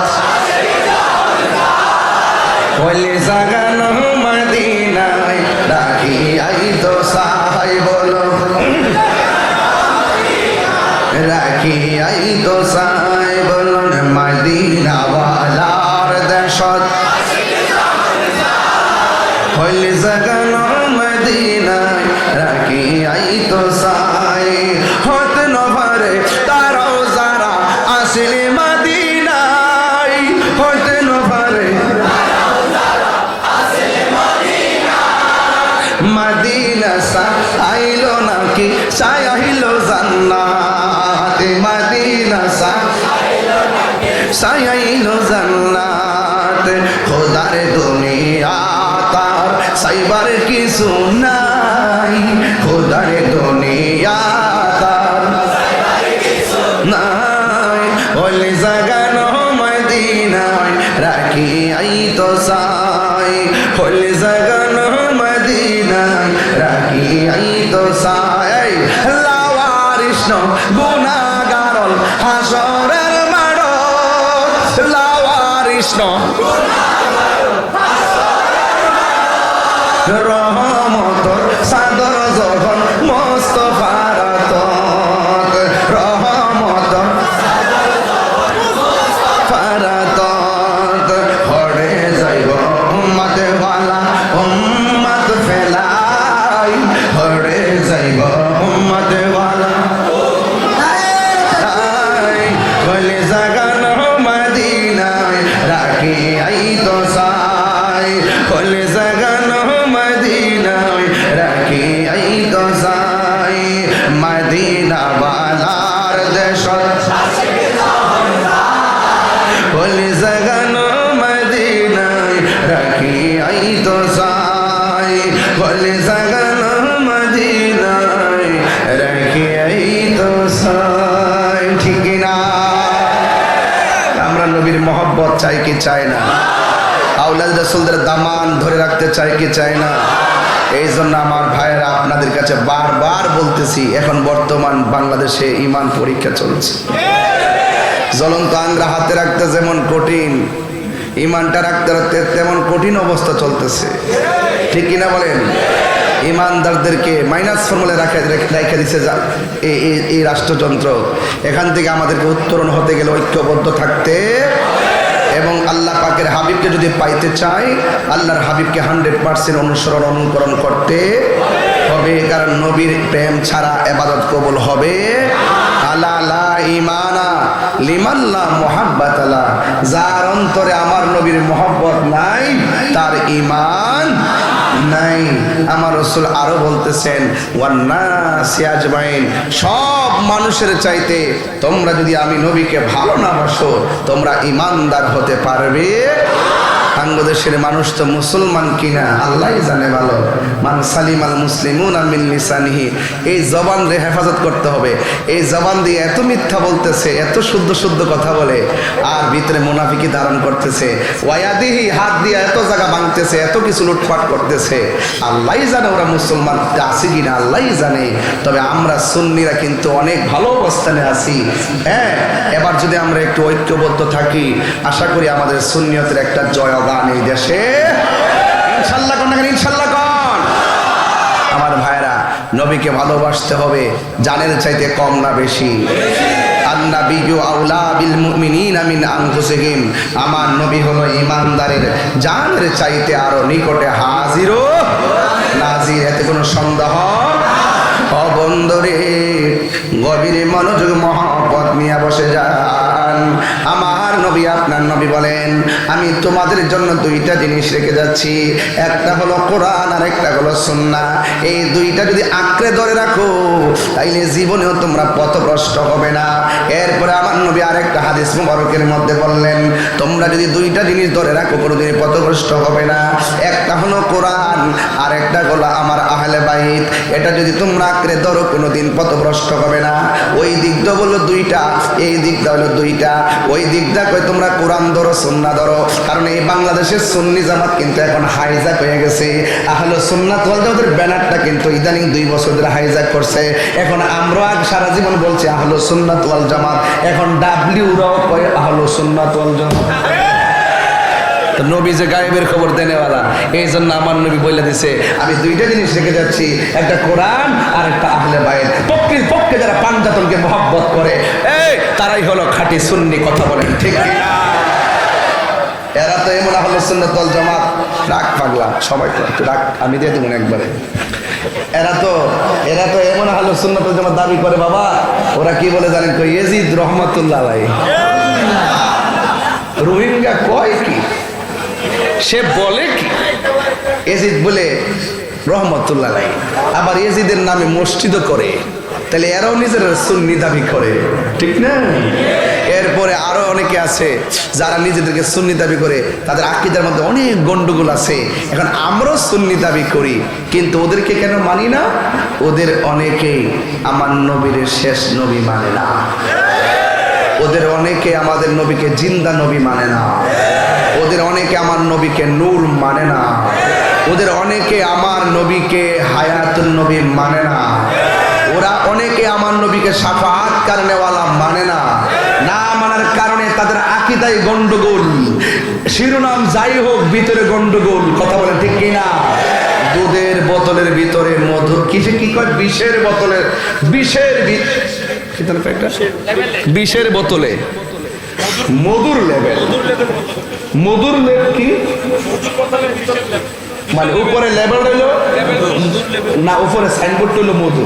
ওলি জাগানো মদিনায় রাখি আই তো সাহাই বলো, রাখি আই তো সাহাই বলো, মদিনা ওয়ালার দেশত ওলি জাগানো মদিনায় রাখি আই তো সাহাই হত নভরে তারাও যারা আসলে মদিনায়, হত নভরে মদিনা সা আইলো নাকি সায়াইলো জান্নাত, মদিনা সা সায়াইলো জান্নাত, খোদার দুনিয়া তার সাইবার কিছু নাই, খোদার দুনিয়া তার নাই, ওলি জাগানো মদিনায় রাখি আই তো সাই, ওলি জাগানো মদিনায় রাখি আই তো সাই, লাওয়ারিস গুনাহগারল হাসরের মাঠ, লাওয়ারিস রহমতর সাদর যখন মুস্তাফার তত, রহমতর ফারাতত হড়ে যাইব উম্মত ওয়ালা উম্মত ফেলাই, হড়ে যাইব উম্মত ওয়ালা বলে জাগানো মদিনায় রাখি আই তো সাই, বলে জাগানো মদিনায় রাখি আই তো সাই, মদিনা ওয়ালার দেশত বলে জাগানো মদিনায় রাখি আই তো সাই, বলে জাগানো মদিনায় রাখি আই তো সাই। ঠিক না? আমরা নবীর মহব্বত চাই কি চাই না? আওলাদ রাসূলদের দামান ধরে রাখতে চাই কি চাই না? এই জন্য আমার ভাইয়েরা আপনাদের কাছে বারবার বলতেছি, এখন বর্তমান বাংলাদেশে ঈমান পরীক্ষা চলছে। জ্বলন্ত আংরা হাতে রাখতে যেমন কঠিন, ঈমানটা রাখতে রাখতে তেমন কঠিন অবস্থা চলতেছে। ঠিক কিনা বলেন? ইমানদারদেরকে মাইনাস ফর্মুলা রেখে দিচ্ছে এই রাষ্ট্রযন্ত্র। এখান থেকে আমাদেরকে উত্তরণ হতে গেলে ঐক্যবদ্ধ থাকতে এবং আল্লাহ পাকের হাবিবকে যদি পাইতে চাই, আল্লাহর হাবিবকে 100% অনুসরণ অনুকরণ করতে হবে, কারণ নবীর প্রেম ছাড়া ইবাদত কবুল হবে। আলা লা ঈমানা লিমান লা মুহাব্বাতা লা, যার অন্তরে আমার নবীর মহব্বত নাই তার ঈমান নাই। আমার রাসূল আরো বলতেছেন, ওয়ান্নাসি আজমাইন, সব মানুষের চাইতে তোমরা যদি আমি নবীকে ভালো না বাসো, তোমরা ঈমানদার হতে পারবে। বাংলাদেশের মানুষ তো মুসলমান কিনা আল্লাহই জানে ভালো। মান সালিমাল মুসলিমুনা মিন লিসানিহি, এই জবান রে হেফাজত করতে হবে। এই জবান দিয়ে এত মিথ্যা বলতেছে, এত শুদ্ধ শুদ্ধ কথা বলে, আর ভিতরে মুনাফিকি ধারণ করতেছে। ওয়ায়াদিহি, হাত দিয়ে এত জায়গা ভাঙতেছে, এত কিছু লুটপাট করতেছে। আল্লাহই জানে ওরা মুসলমান আছে কিনা, আল্লাহই জানে। তবে আমরা সুন্নিরা কিন্তু অনেক ভালো অবস্থানে আছি। হ্যাঁ, এবার যদি আমরা একটু ঐক্যবদ্ধ থাকি, আশা করি আমাদের সুন্নিয়তের একটা জয় গান এই দেশে ইনশাআল্লাহ। কোন না ইনশাআল্লাহ কোন? আমার ভাইরা, নবীকে ভালোবাসতে হবে, জানের চাইতে কম না বেশি। আন-নাবিয়্যু আওলা বিল মুমিনিনা মিন আনফুসিহিম, আমার নবী হলো ঈমানদারের জানের চাইতে আরো নিকটে হাজির ও নাজির, এতে কোনো সন্দেহ। অবন্দরে গভীর মনোযোগ মহব্বত নিয়ে বসে যান আমার আমার নবী আপনার নবী বলেন, আমি তোমাদের জন্য দুইটা জিনিস রেখে যাচ্ছি, একটা হলো কোরআন আর একটা হলো সুন্নাহ। এই দুইটা যদি আঁকড়ে ধরে রাখো তাইলে জীবনেও তোমরা পথভ্রষ্ট হবে না। এরপরে আমার নবী আরেকটা হাদিস মুবারকের মধ্যে বললেন, তোমরা যদি দুইটা জিনিস ধরে রাখো কোনোদিন পথভ্রষ্ট হবে না। একটা হলো কোরআন আর একটা হলো আমার আহলে বাইত। এটা যদি তোমরা আঁকড়ে ধরো কোনোদিন পথভ্রষ্ট হবে না। ওই দিকটা হলো দুইটা, এই দিকটা হলো দুইটা। ওই দিকটা কই তোমরা কোরআন ধরো, সুন্নাহ ধরো। কারণ এই বাংলাদেশের সুন্নি জামাত কিন্তু এখন হাইজ্যাক হয়ে গেছে। আহলে সুন্নাত ওয়াল জামাতের ব্যানারটা কিন্তু ইদানিং 2 বছর ধরে হাইজ্যাক করছে। এখন আমরা সারা জীবন বলছি আহলে সুন্নাত ওয়াল জামাত, এখন ডাব্লিউরাও কয় আহলে সুন্নাত ওয়াল জামাত। তো নবী যে গায়েবের খবর দেনেওয়ালা, এই জন্য আমার নবী বলে দিছে আমি দুইটা জিনিস রেখে যাচ্ছি, একটা কোরআন আর একটা আহলে বাইত। প্রকৃত পক্ষে যারা পাঞ্জাতনকে মহব্বত করে এই তারাই হলো খাঁটি সুন্নি। কথা বলেন ঠিক কি না? এরা তো এমন আহলে সুন্নাত ওয়াল জামাত, রাগ পাগলা সবাই তো একটু রাগ, আমি দিয়ে দেবো একবারে। এরা তো এমন আহলে সুন্নাত ওয়াল জামাত দাবি করে বাবা, ওরা কি বলে জানেন? কই ইয়াজিদ রহমাতুল্লাহ আলাইহি। রোহিঙ্গা কয় কি, সে বলে কি? ইয়াজিদ বলে রহমাতুল্লাহ আলাইহি, আবার ইয়াজিদের নামে মসজিদও করে। তাহলে এরাও নিজের সুন্নি দাবি করে, ঠিক না? এরপরে আরো অনেকে আছে যারা নিজেদেরকে সুন্নি দাবি করে, তাদের আকীদার মধ্যে অনেক গন্ডগোল আছে। এখন আমরাও সুন্নি দাবি করি, কিন্তু ওদেরকে কেন মানি না? ওদের অনেকেই আমার নবীর শেষ নবী মানে না। ওদের অনেকে আমাদের নবীকে জিন্দা নবী মানে না। ওদের অনেকে আমার নবীকে নূর মানে না। ওদের অনেকে আমার নবীকে হায়াতুন নবী মানে না। ওরা অনেকে আমার নবীকে শাফাআত করনেওয়ালা মানে না। না মানার কারণে তাদের আকীদায় গন্ডগোল, শিরোনাম যাই হোক ভিতরে গন্ডগোল। কথা বলে ঠিক কিনা? দুধের বোতলের ভিতরে মধু, কিসে কি কয়? বিষের বোতলের, বিষের বোতলে মধুর লেভেল। মধুর লেভেল কি মানে? উপরে লেভেল হইলো না, উপরে সাইনবোর্ড হইলো মধু,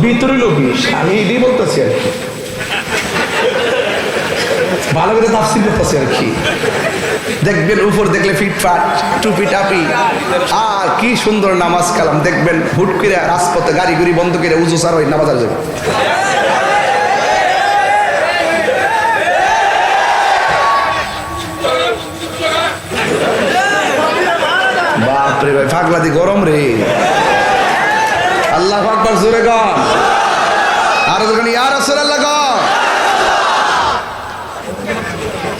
ভিতরে হইলো বিষ। আমি এটাই বলতেছি আর কি, ভালো করে তাফসীর করতেছি আর কি। দেখবেন উপর দেখলে ফিটফাট টুপি টাপি, আর কি সুন্দর নামাজ কালাম। দেখবেন হুট করে রাজপথে গাড়ি গুড়ি বন্ধ করে উজু সার হয় নামাজ যাবে। বাপরে ভাই, ফাগলাদি গরম রে। আল্লাহু আকবার, জোরে গান। আর যখন ইয়া রাসূলুল্লাহ গান।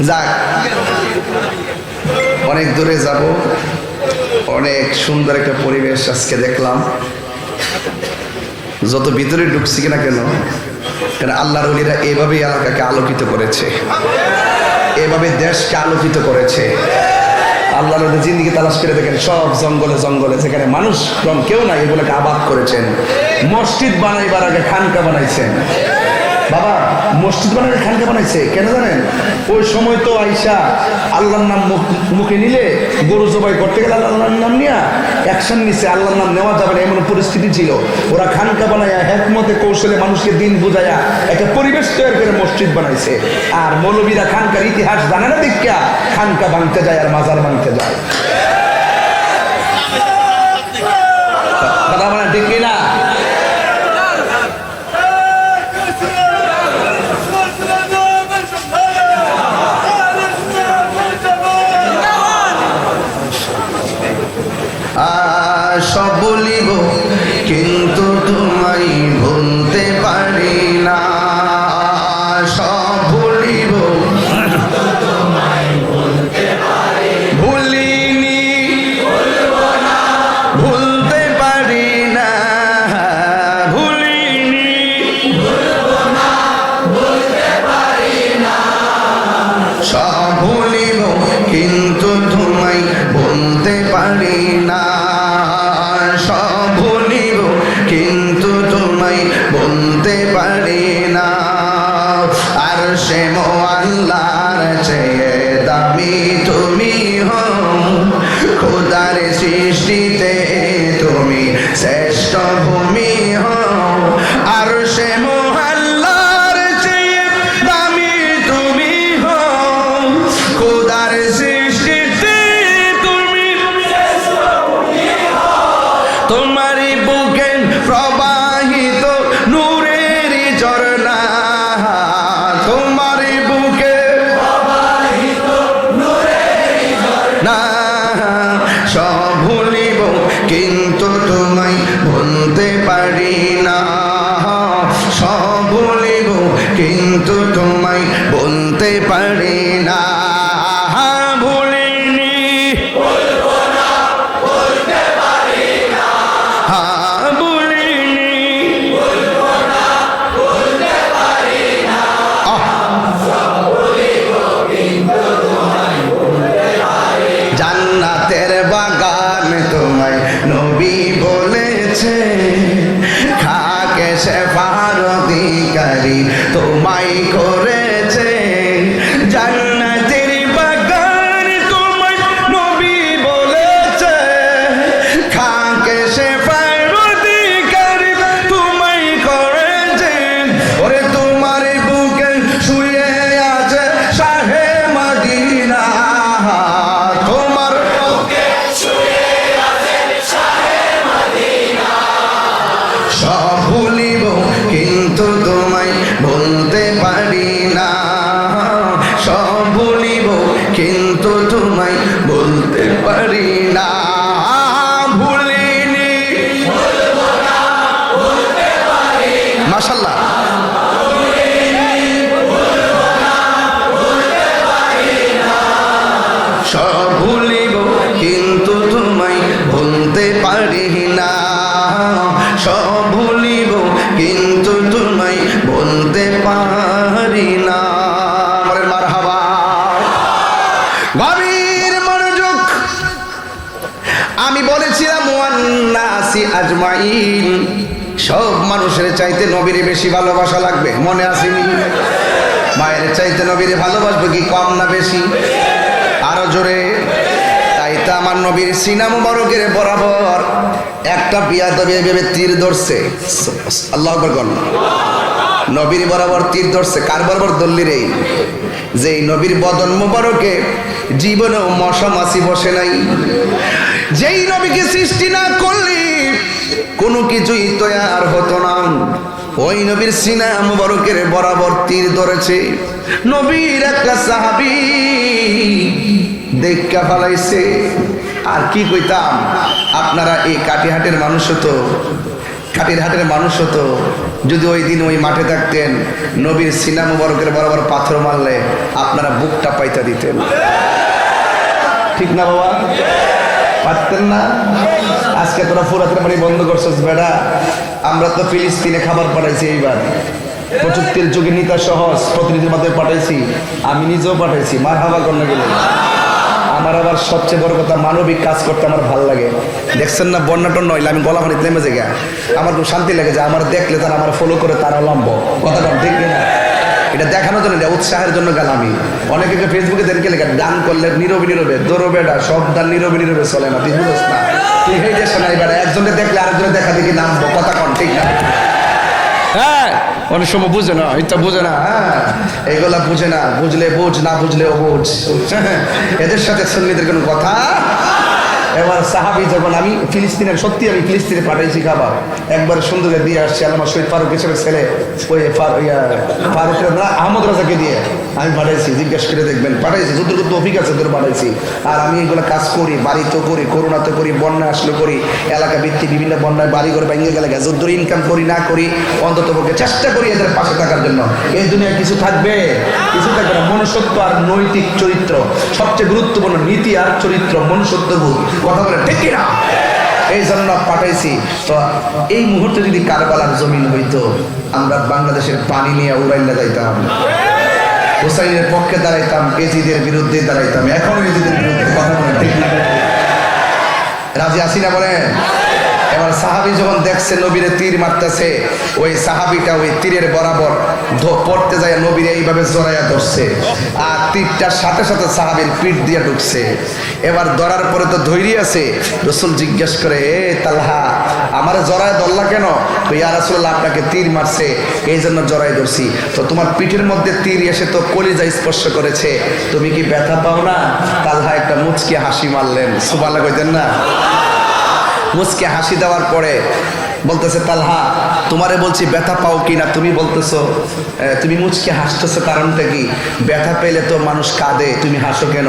যাক, অনেক দূরে যাব, অনেক সুন্দর একটা পরিবেশ আজকে দেখলাম। যত ভিতরে ঢুকছি কিনা কেন, আল্লাহর ওলিরা এভাবেই এলাকাকে আলোকিত করেছে, এভাবে দেশকে আলোকিত করেছে। আল্লাহ নবী জিন্দেগি তালাশ করে দেখেন, সব জঙ্গলে জঙ্গলে যেখানে মানুষ কম কেউ নাই, এগুলোকে আবাদ করেছেন। মসজিদ বানাইবার আগে খানকা বানাইছেন। বাবা, মসজিদ বানাইলে খানকা বানাইছে কেন জানেন? ওই সময় তো আইসা আল্লাহর নাম মুখে নিলে গরু জবাই করতে গেলে আল্লাহর নাম নিয়ে অ্যাকশন নিছে, আল্লাহর নাম নেওয়া যাবে না এমন পরিস্থিতি ছিল। ওরা খানকা বানাইয়া হেকমতে কৌশলে মানুষকে দিন বুঝাইয়া একটা পরিবেশ তৈরি করে মসজিদ বানাইছে। আর মৌলবীরা খানকার ইতিহাস জানে না, দেখা খানকা ভাঙতে যায় আর মাজার ভাঙতে যায়। কথা বলেন ঠিক কিনা? সব বলিব কিন্তু তোমায় ভুলতে পারি না। সব বলিব ভুলিনি, ভুলতে পারি না, ভুলিনি, সব ভুলিব কিন্তু তোমায় ভুলতে পারি না। সব ভুলিব কিন্তু তোমায় সব ভুলিব কিন্তু তোমায় ভুলতে পারি না, সব ভুলিব কিন্তু তোমায় বলতে পারি না। ভুলিনি হ্যাঁ ভুলিনি জান্নাতের বাগান তোমায় নবী বলেছে, খাকে শেফার অধিকারী তোমায় করেছে। জান্নাতের বাগান তোমায় নবী বলেছে, খাকে শেফার অধিকারী তোমায় করেছে। ওরে তোমার বুকে শুয়ে আছে শাহে মদিনা, তোমার বুকে শুয়ে আছে শাহে মদিনা। সব ভুলিব কিন্তু তোমায় বলতে পারি না, সব ভুলিব কিন্তু তোমায় বলতে পারি না। ভুলিনি মাশাআল্লাহ সব ভুলিব কিন্তু তোমায় বলতে পারি না, সব ভুলিব কিন্তু তোমায় বলতে পারি না। বলেন মারহাবা। গভীর মনোযোগ। আমি বলেছিলাম ওয়ান্নাসি আজমাইন, সব মানুষের চাইতে নবীর বেশি ভালোবাসা লাগবে, মনে আসেনি? মায়ের চাইতে নবীর ভালোবাসবে কি কম না বেশি? আরো জোরে। তাই তো আমার নবীর সিনা মুবারকের বরাবর একটা বিয়াদবি ভেবে তীর ধরছে। আল্লাহু আকবার বল। নবীর বরাবর তীর ধরছে। কার বরাবর দল্লির? এই যে নবীর বদন মুবারকে জীবনেও মশা মাছি বসে নাই। যেই নবীকে সৃষ্টি না করলে কোনো কিছুই তৈয়ার হতো না, ওই নবীর সিনা মুবারকের বরাবর তীর ধরেছে। নবীর একটা সাহাবী দেখা ফালাইছে। আর কি কইতাম, আপনারা এই কাটিহাটের মানুষ হতো, কাটিরহাটের মানুষ হতো, যদি ওই দিন ওই মাঠে থাকতেন, নবীর সিনা মুবারকের বরাবর পাথর মারলে আপনারা বুকটা পাইতা দিতেন, ঠিক না বাবা? পারতেন না? আজকে তোরা ফুরাতের বাড়ি বন্ধ করছিস বেড়া। আমরা তো ফিলিস্তিনে খাবার পাঠাইছি, এইবার প্রযুক্তির যুগে নিতা সহজ প্রতিনিধির মাধ্যমে পাঠাইছি, আমি নিজেও পাঠাইছি। মারহাবা করতে গেলে আমার আবার সবচেয়ে বড় কথা, মানবিক কাজ করতে আমার ভালো লাগে। দেখছেন না বন্যা টন্যা হইলে আমি গলা পানিতে নেমে যাই, আমার খুব শান্তি লাগে যে আমার দেখলে তারা আমার ফলো করে, তারা লম্ব কথাটা ঠিক না? এটা দেখানোর জন্য, উৎসাহের জন্য গেলাম আমি। অনেকে ফেসবুকে দেখে লেখা গান করলে নীরবে নীরবে দৌড়ো বেটা, সব গান নীরবে নীরবে চলে না, তুই বুঝোস না? তুই হয়ে যাস না বেটা, একজনে দেখলে আরেকজনে দেখা দেখি নামবো, কথা কন ঠিক না? হ্যাঁ, অনেক সময় বুঝে না, এটা বুঝে না। হ্যাঁ, এগুলা বুঝে না, বুঝলে বুঝ, না বুঝলেও বুঝ। এদের সাথে সুন্নিদের কোনো কথা। এবার সাহাবি যখন আমি ফিলিস্তিনের, সত্যি আমি ফিলিস্তিনে পাঠাইছি খাবার, একবার সুন্দরে দিয়ে আসছি আল্লামা শহীদ ফারুক হিসেবে ছেলে, ওই ফারুকের না আহমদ রাজাকে দিয়ে আমি পাঠাইছি। জিজ্ঞেস করে দেখবেন, পাঠাইছি যত অভিজ্ঞ আছে তোর পাঠাইছি। আর আমি এগুলো কাজ করি, বাড়িতেও করি, করোনাতে করি, বন্যা আসলে করি, এলাকা ভিত্তিক বিভিন্ন বন্যায় বাড়ি করে ভেঙে গেলে যত ইনকাম করি না করি, অন্তত পক্ষে চেষ্টা করি এদের পাশে থাকার জন্য। এই দুনিয়ায় কিছু থাকবে, কিছু থাকবে না। মনুষ্যত্ব আর নৈতিক চরিত্র সবচেয়ে গুরুত্বপূর্ণ। নীতি আর চরিত্র, মনুষ্যত্ববোধ, কথা বলে ঠিক না? এই জন্য পাঠাইছি। তো এই মুহূর্তে যদি কারবালার জমিন হইতো, আমরা বাংলাদেশের পানি নিয়ে উড়াইলে যাইতাম, হুসাইনের পক্ষে দাঁড়াইতাম, এজিদের বিরুদ্ধে দাঁড়াইতাম। এখন এজিদের বিরুদ্ধে কথা বলে ঠিক না? রাজি আসি না বলেন? এবার সাহাবি যখন দেখছে নবীরে তীর মারতেছে, ওই সাহাবিটা ওই তীরের বরাবর পড়তে যায়, নবীরে এইভাবে জড়াইয়া ধরছে, আর তীরটার সাথে সাথে সাহাবির পিঠ দিয়ে ঢুকছে। এবার ধরার পরে তো ধৈর্য আছে, রসুল জিজ্ঞেস করে, এ তালহা, আমার জড়ায় ধরলা কেন? তো ইয়া রাসূলুল্লাহ, আপনাকে তীর মারছে এই জন্য জড়াই ধরছি। তো তোমার পিঠের মধ্যে তীর এসে তো কলিজা স্পর্শ করেছে, তুমি কি ব্যথা পাও না? তালহা একটা মুচকি হাসি মারলেন, সুবহানাল্লাহ কইতেন না? মুচকে হাসি দেওয়ার পরে বলতেছে তালহা তোমারে বলছি ব্যথা পাও কিনা, তুমি বলতেছো তুমি মুচকে হাসতেছো, কারণটা কি? ব্যথা পেলে তো মানুষ কাঁদে, তুমি হাসো কেন?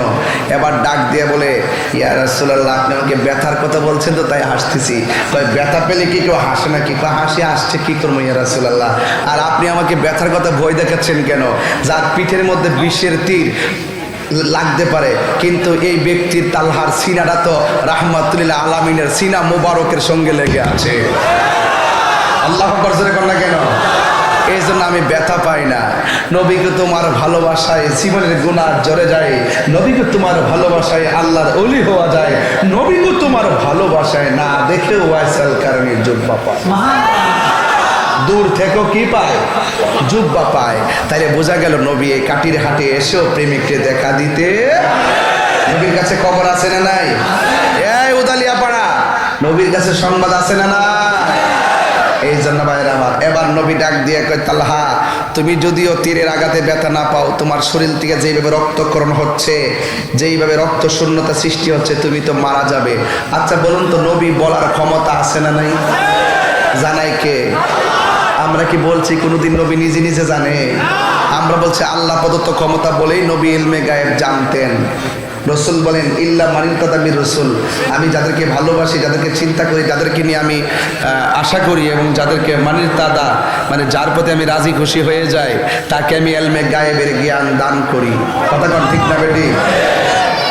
এবার ডাক দিয়ে বলে ইয়া রাসূলুল্লাহ আপনি আমাকে ব্যথার কথা বলছেন তো তাই হাসতেছি। কয় ব্যথা পেলে কি কেউ হাসে নাকি? কয় হাসি আসছে, কি করবো ইয়া রাসূলুল্লাহ। আর আপনি আমাকে ব্যথার কথা ভয় দেখাচ্ছেন কেন? যার পিঠের মধ্যে বিষের তীর লাগতে পারে, কিন্তু এই ব্যক্তির তালহার সিনাটা তো রাহমাতুল আলামিনের সিনা মুবারকের সঙ্গে লেগে আছে। আল্লাহু আকবার জোরে কর না কেন? এই জন্য আমি ব্যথা পাই না। নবীকে তোমার ভালোবাসায় জীবনের গুনাহ জড়ে যায়, নবীকে তোমার ভালোবাসায় আল্লাহর ওলি হওয়া যায়, নবীকে তোমার ভালোবাসায় না দেখে ওয়াইসাল কারণে জুব্বা পায়, দূর থেকেও কি পায়? জুব্বা পায়। তাইলে বোঝা গেল নবী এই কাটির হাটে এসেও প্রেমিককে দেখা দিতে। নবীর কাছে খবর আছে না নাই? এই উদালিয়া পাড়া, নবীর কাছে সংবাদ আছে না নাই? এই জন্য ভাইরা আমার, এবার নবী ডাক দিয়ে কয় তালহা তুমি যদিও তীরের আঘাতে ব্যথা না পাও, তোমার শরীর থেকে যেইভাবে রক্তক্ষরণ হচ্ছে, যেইভাবে রক্ত শূন্যতা সৃষ্টি হচ্ছে, তুমি তো মারা যাবে। আচ্ছা বলুন তো নবী বলার ক্ষমতা আছে না নাই? জানাই কে? আমরা কি বলছি কোনোদিন নবী নিজে নিজে জানে? আমরা বলছি আল্লাহ প্রদত্ত ক্ষমতা বলেই নবী ইলমে গায়েব জানতেন। রসুল বলেন ইল্লা মানিনতাদাবির রসুল, আমি যাদেরকে ভালোবাসি, যাদেরকে চিন্তা করি, যাদেরকে নিয়ে আমি আশা করি এবং যাদেরকে মানিনতাদা মানে যার প্রতি আমি রাজি খুশি হয়ে যাই, তাকে আমি ইলমে গায়েবের জ্ঞান দান করি। কথা কোন ঠিক না বেটি?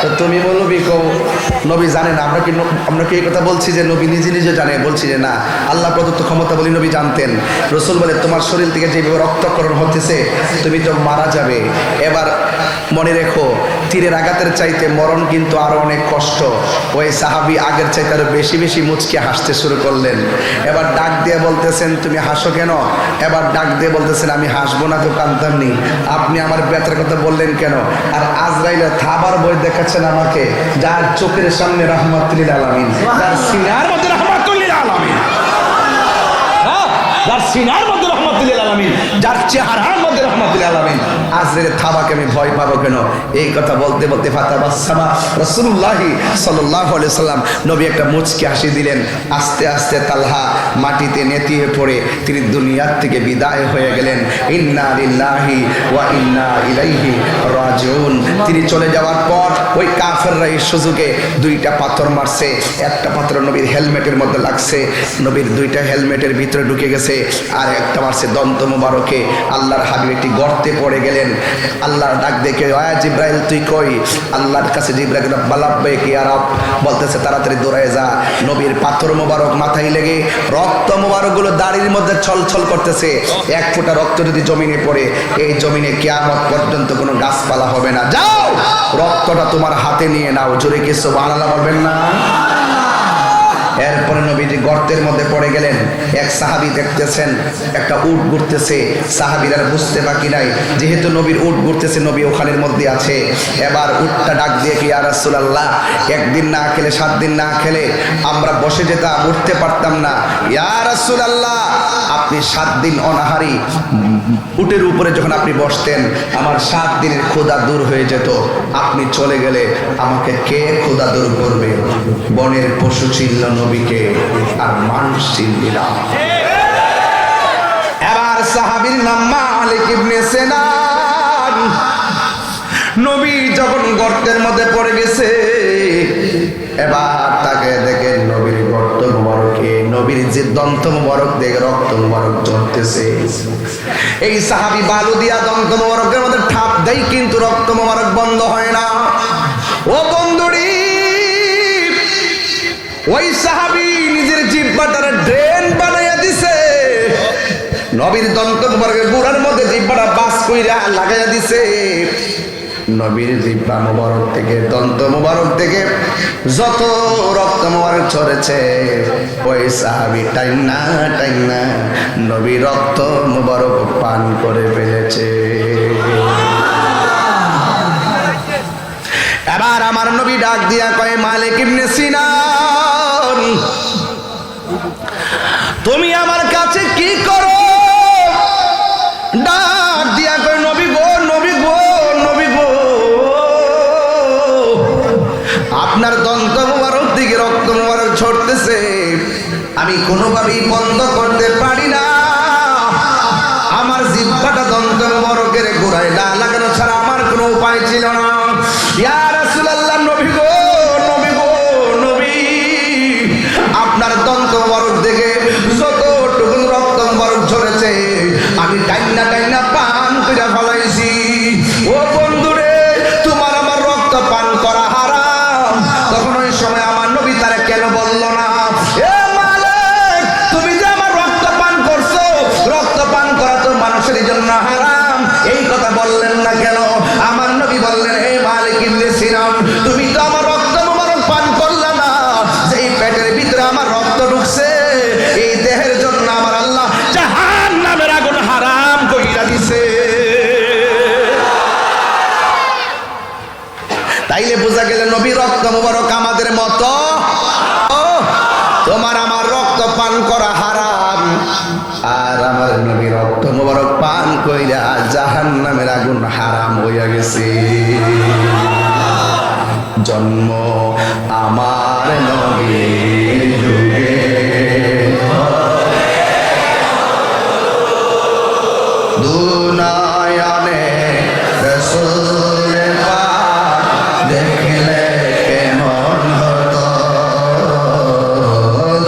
তো তুমি বলো বিকো নবী জানে না? আমরা কি এই কথা বলছি যে নবী নিজে নিজে জানে? বলছি যে না, আল্লাহ প্রদত্ত ক্ষমতা বলি নবী জানতেন। রসুল বলে তোমার শরীর থেকে যেভাবে রক্তক্ষরণ হতেছে তুমি তো মারা যাবে। এবার মনে রেখো তীরের আঘাতের চাইতে মরণ কিন্তু আরো অনেক কষ্ট। ওই সাহাবী আগের চাইতে আরো বেশি বেশি মুচকে হাসতে শুরু করলেন। এবার ডাক দিয়ে বলতেছেন তুমি হাসো কেন? এবার ডাক দিয়ে বলতেছেন আমি হাসবো না তো কাঁদতামনি, আপনি আমার ব্যথার কথা বললেন কেন? আর আজরাইলে থাবার বই দেখাচ্ছেন আমাকে, যার চোখের সামনে রাহমাতুল আলামিন, যার সিনার মধ্যে রাহমাতুল আলামিন, যার সিনার মধ্যে রাহমাতুল আলামিন, যার চেহারার মধ্যে রাহমাতুল আলামিন, আজরের থাবাকে আমি ভয় পাবো কেন? এই কথা বলতে বলতে ফাতাবাসসামা রাসূলুল্লাহ সাল্লাল্লাহু আলাইহি ওয়াসাল্লাম, নবী একটা মুচকি হাসি দিলেন। আস্তে আস্তে তালহা মাটিতে নেতিয়ে পড়ে তিনি দুনিয়ার থেকে বিদায় হয়ে গেলেন। ইন্না লিল্লাহি ওয়া ইন্না ইলাইহি রাজিউন। তিনি চলে যাওয়ার পর ওই কাফেররা এই সুযোগে দুইটা পাথর মারছে। একটা পাথর নবীর হেলমেটের মধ্যে লাগছে, নবীর দুইটা হেলমেটের ভিতরে ঢুকে গেছে, আর একটা মারছে দন্ত মুবারকে। আল্লাহর হাবিব একটি গর্তে পড়ে গেলেন। আল্লাহর ডাক দেখে আয়া জিব্রাইল তুই কই? আল্লাহর কাছে জিব্রাইল বালাব্বাইক ইয়া রাব বলতেছে তাড়াতাড়ি দৌড়ায় যা। নবীর পাথর মুবারক মাথায় লেগে রক্ত মুবারক গুলো দাড়ির মধ্যে ছলছল করতেছে। এক ফোঁটা রক্ত যদি জমিনে পড়ে, এই জমিনে কিয়ামত পর্যন্ত কোনো গাছপালা হবে না। যাও রক্তটা তোমার হাতে নিয়ে নাও। জোরে কি সুবহানাল্লাহ বলবেন না? এরপরে নবীজি গর্তের মধ্যে পড়ে গেলেন। এক সাহাবী দেখতেছেন একটা উট ঘুরতেছে, সাহাবীরা বুঝতে বাকি নাই, যেহেতু নবীর উট ঘুরতেছে নবী ওখানের মধ্যে আছে। এবার উটটা ডাক দিয়ে কি ইয়া রাসূলুল্লাহ, একদিন না খেলে 7 দিন না খেলে আমরা বসে যেতাম, উঠতে পারতাম না। ইয়া রাসূলুল্লাহ আপনি 7 দিন অনাহারি উটের উপরে যখন আপনি বসতেন আমার 7 দিনের ক্ষুধা দূর হয়ে যেত। আপনি চলে গেলে আমাকে কে ক্ষুধা দূর করবে? বনের পশু ছিল নবীকে আর মানুষ চিনলি না। এবার সাহাবীর নাম মালিক ইবনে সিনান। নবী যখন গর্তের মধ্যে পড়ে গেছে, এবার তাকে দেখেন নবীর গর্ত মুবারকে, নবীর যে দন্ত মুবারক দেখে রক্ত মুবারক ঝরতেছে। এই সাহাবী বালু দিয়া দন্ত মুবারকের মধ্যে ঠাপ দেয়, কিন্তু রক্ত মুবারক বন্ধ হয় না। ও বন্ধুরি, ওই সাহাবী নিজের জিহ্বাটারে ড্রেন বানাইয়া দিছে, নবীর দন্ত মুবারকের গুড়ার মধ্যে জিহ্বাটা বাস কইরা লাগাইয়া দিছে। নবীর জিহ্বা মুবারক থেকে দন্ত মুবারক থেকে যত রক্ত মুবারক ঝরেছে, ওই সাহাবী টাইনা টাইনা নবীর রক্ত মুবারক পান করে ফেলেছে। এবার আমার নবী ডাক দিয়া কয় মালিক ইবনে সিনান তুমি আমার কাছে কি করো? ডাক দিয়া কয় নবী গো, নবী গো, নবী গো, আপনার দন্ত মুবারক দিকে রক্ত মুবারক ঝরতেছে, আমি কোনোভাবেই বন্ধ করতে পারি না। আমার জিহ্বাটা দন্ত মোবারকের গোড়ায় লাগানো ছাড়া আমার কোনো উপায় ছিল না। ইয়া রাসূলুল্লাহ, নবী গো, নবী গো, নবী, আপনার দন্ত মোবারক দেখে যতটুকু রক্ত মোবারক ঝরেছে আমি টাইনা টাইনা পান করে ফলাইছি। ও বন্ধুরে, তোমার আমার রক্ত পান করা হারাম। তখন ওই সময় আমার নবী তারা কেন বলল না, এ মালিক, তুমি যে আমার রক্ত পান করছো, রক্ত পান করা তো মানুষের জন্য হারাম, এই কথা বললেন না কেন? আমার নবী বললেন, হে মালিক ইবনে সিনান, তুমি তো আমার রক্ত মোবারক পান করলে না। যেই পেটের ভিতরে আমার রক্ত ঢুকছে, এই দেহের জন্য আমার আল্লাহ জাহান্নামের আগুন হারাম কইরা দিছে। তাইলে বোঝা গেল নবী রক্ত মোবারক আমাদের মতো। তোমার আমার রক্ত পান করা হারাম, আর আমার নবী রক্ত মোবারক পান কইরা জাহান্নামের আগুন হারাম হইয়া গেছে। জন্ম আমার নবীর যুগে, দুনিয়ানে রাসূল পাক দেখলে কেমন হতো,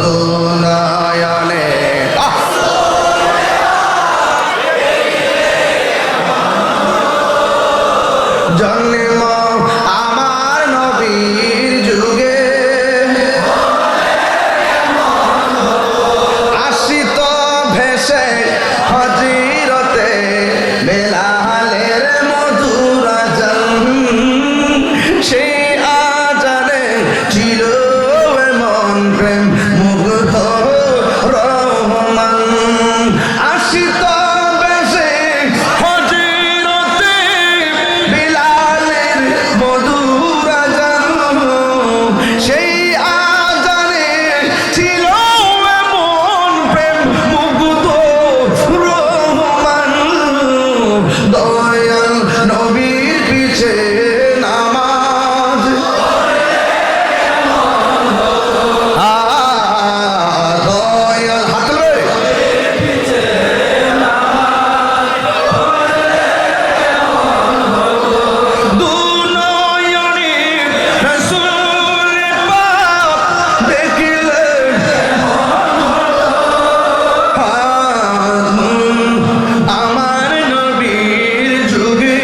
দুনিয়ানে জন্ম আমার নবীর যুগে, আসিত ভেসে হজিরতে বেলালের মধুর আজান, সেই আজানে ছিল এমন প্রেম মুগ্ধ রহমান। আসিত ভেসে হজিরতে বেলালের মধুর আজান, সেই আজানে ছিল এমন প্রেম মুগ্ধ রহমান। দয়াল নবীর পিছে নামাজ, দয়াল হাতলে দুনয়নে রাসূল পাক দেখিলে আমার নবীর যুগে,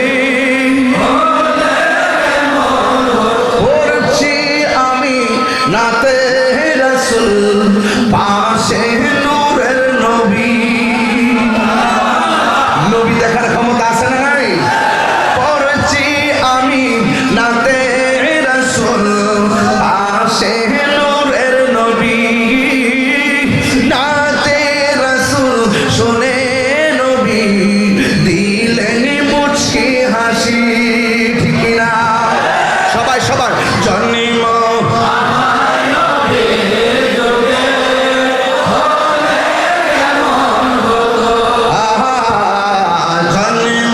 পড়ছি আমি নাতে রাসূল, পাশে নূরের নবী। নবী দেখার ক্ষমতা আছে না নাই? পড়ছি আমি নাতে রাসূল, পাশে নূরের নবী। নাতে রাসূল শুনে নবী দিলেন মুচকি হাসি, ঠিক না? সবাই সবাই জন্ম জন্ম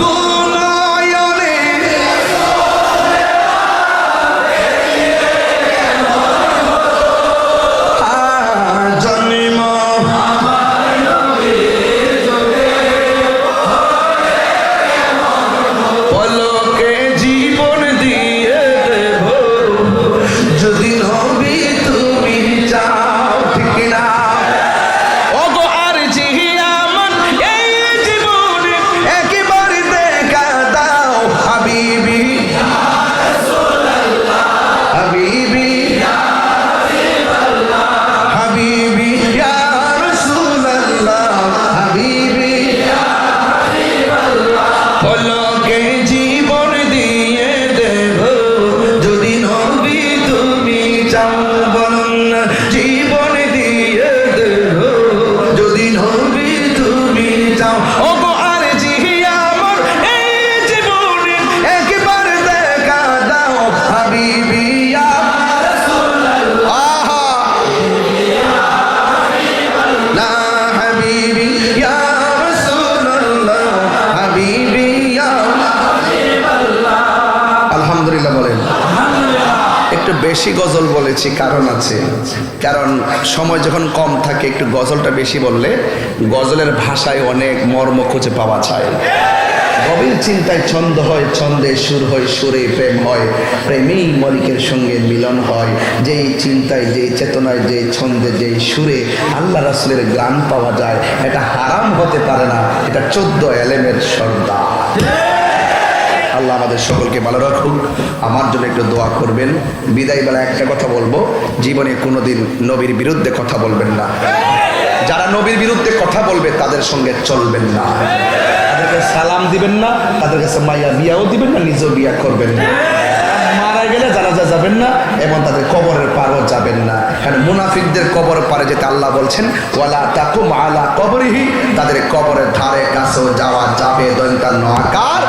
দুনয়নে জন্ম পলকে জীবন দিয়ে দেব যদি নবী তুমি চাও, ঠিক না? ওগো আর জিয়ামান এই জীবনে একবার দেখা দাও, হাবিবি হাবিবি হাবিবি ইয়া রাসূলুল্লাহ, হাবিবি পলকে জীবন দিয়ে দেব যদি নবী তুমি চাও, বলুন না, জীবন দিয়ে দেব যদি নবী তুমি চাও। ওগো আর জিয়ামান এই জীবনে একবার দেখা দাও, হাবিবি ইয়া রাসূলুল্লাহ, না হাবিবি ইয়া রাসূলুল্লাহ, হাবিবি ইয়া একটু বেশি গজল বলেছি, কারণ আছে। কারণ সময় যখন কম থাকে একটু গজলটা বেশি বললে গজলের ভাষায় অনেক মর্ম খুঁজে পাওয়া যায়। গভীর চিন্তায় ছন্দ হয়, ছন্দে সুর হয়, সুরে প্রেম হয়, প্রেমেই মলিকের সঙ্গে মিলন হয়। যেই চিন্তায়, যেই চেতনায়, যেই ছন্দে, যেই সুরে আল্লাহ রাসূলের গান পাওয়া যায়, এটা হারাম হতে পারে না। এটা 14 এলেমের সর্দার। আল্লাহ আমাদের সকলকে ভালো রাখুক। আমার জন্য একটু দোয়া করবেন। বিদায় বেলা একটা কথা বলবো, জীবনে কোনোদিন নবীর বিরুদ্ধে কথা বলবেন না। যারা নবীর বিরুদ্ধে কথা বলবে তাদের সঙ্গে চলবেন না, তাদেরকে সালাম দিবেন না, তাদের কাছে মাইয়া বিয়াও দিবেন না, নিজেও বিয়া করবেন না। মারা গেলে জানাজা যাবেন না এবং তাদের কবরের পারও যাবেন না। কারণ মুনাফিকদের কবর পারে যেতে আল্লাহ বলছেন ওয়ালা তাকুম আলা কবরিহি, তাদের কবরের ধারে কাছেও যাওয়া যাবে দন্তান্ন আকার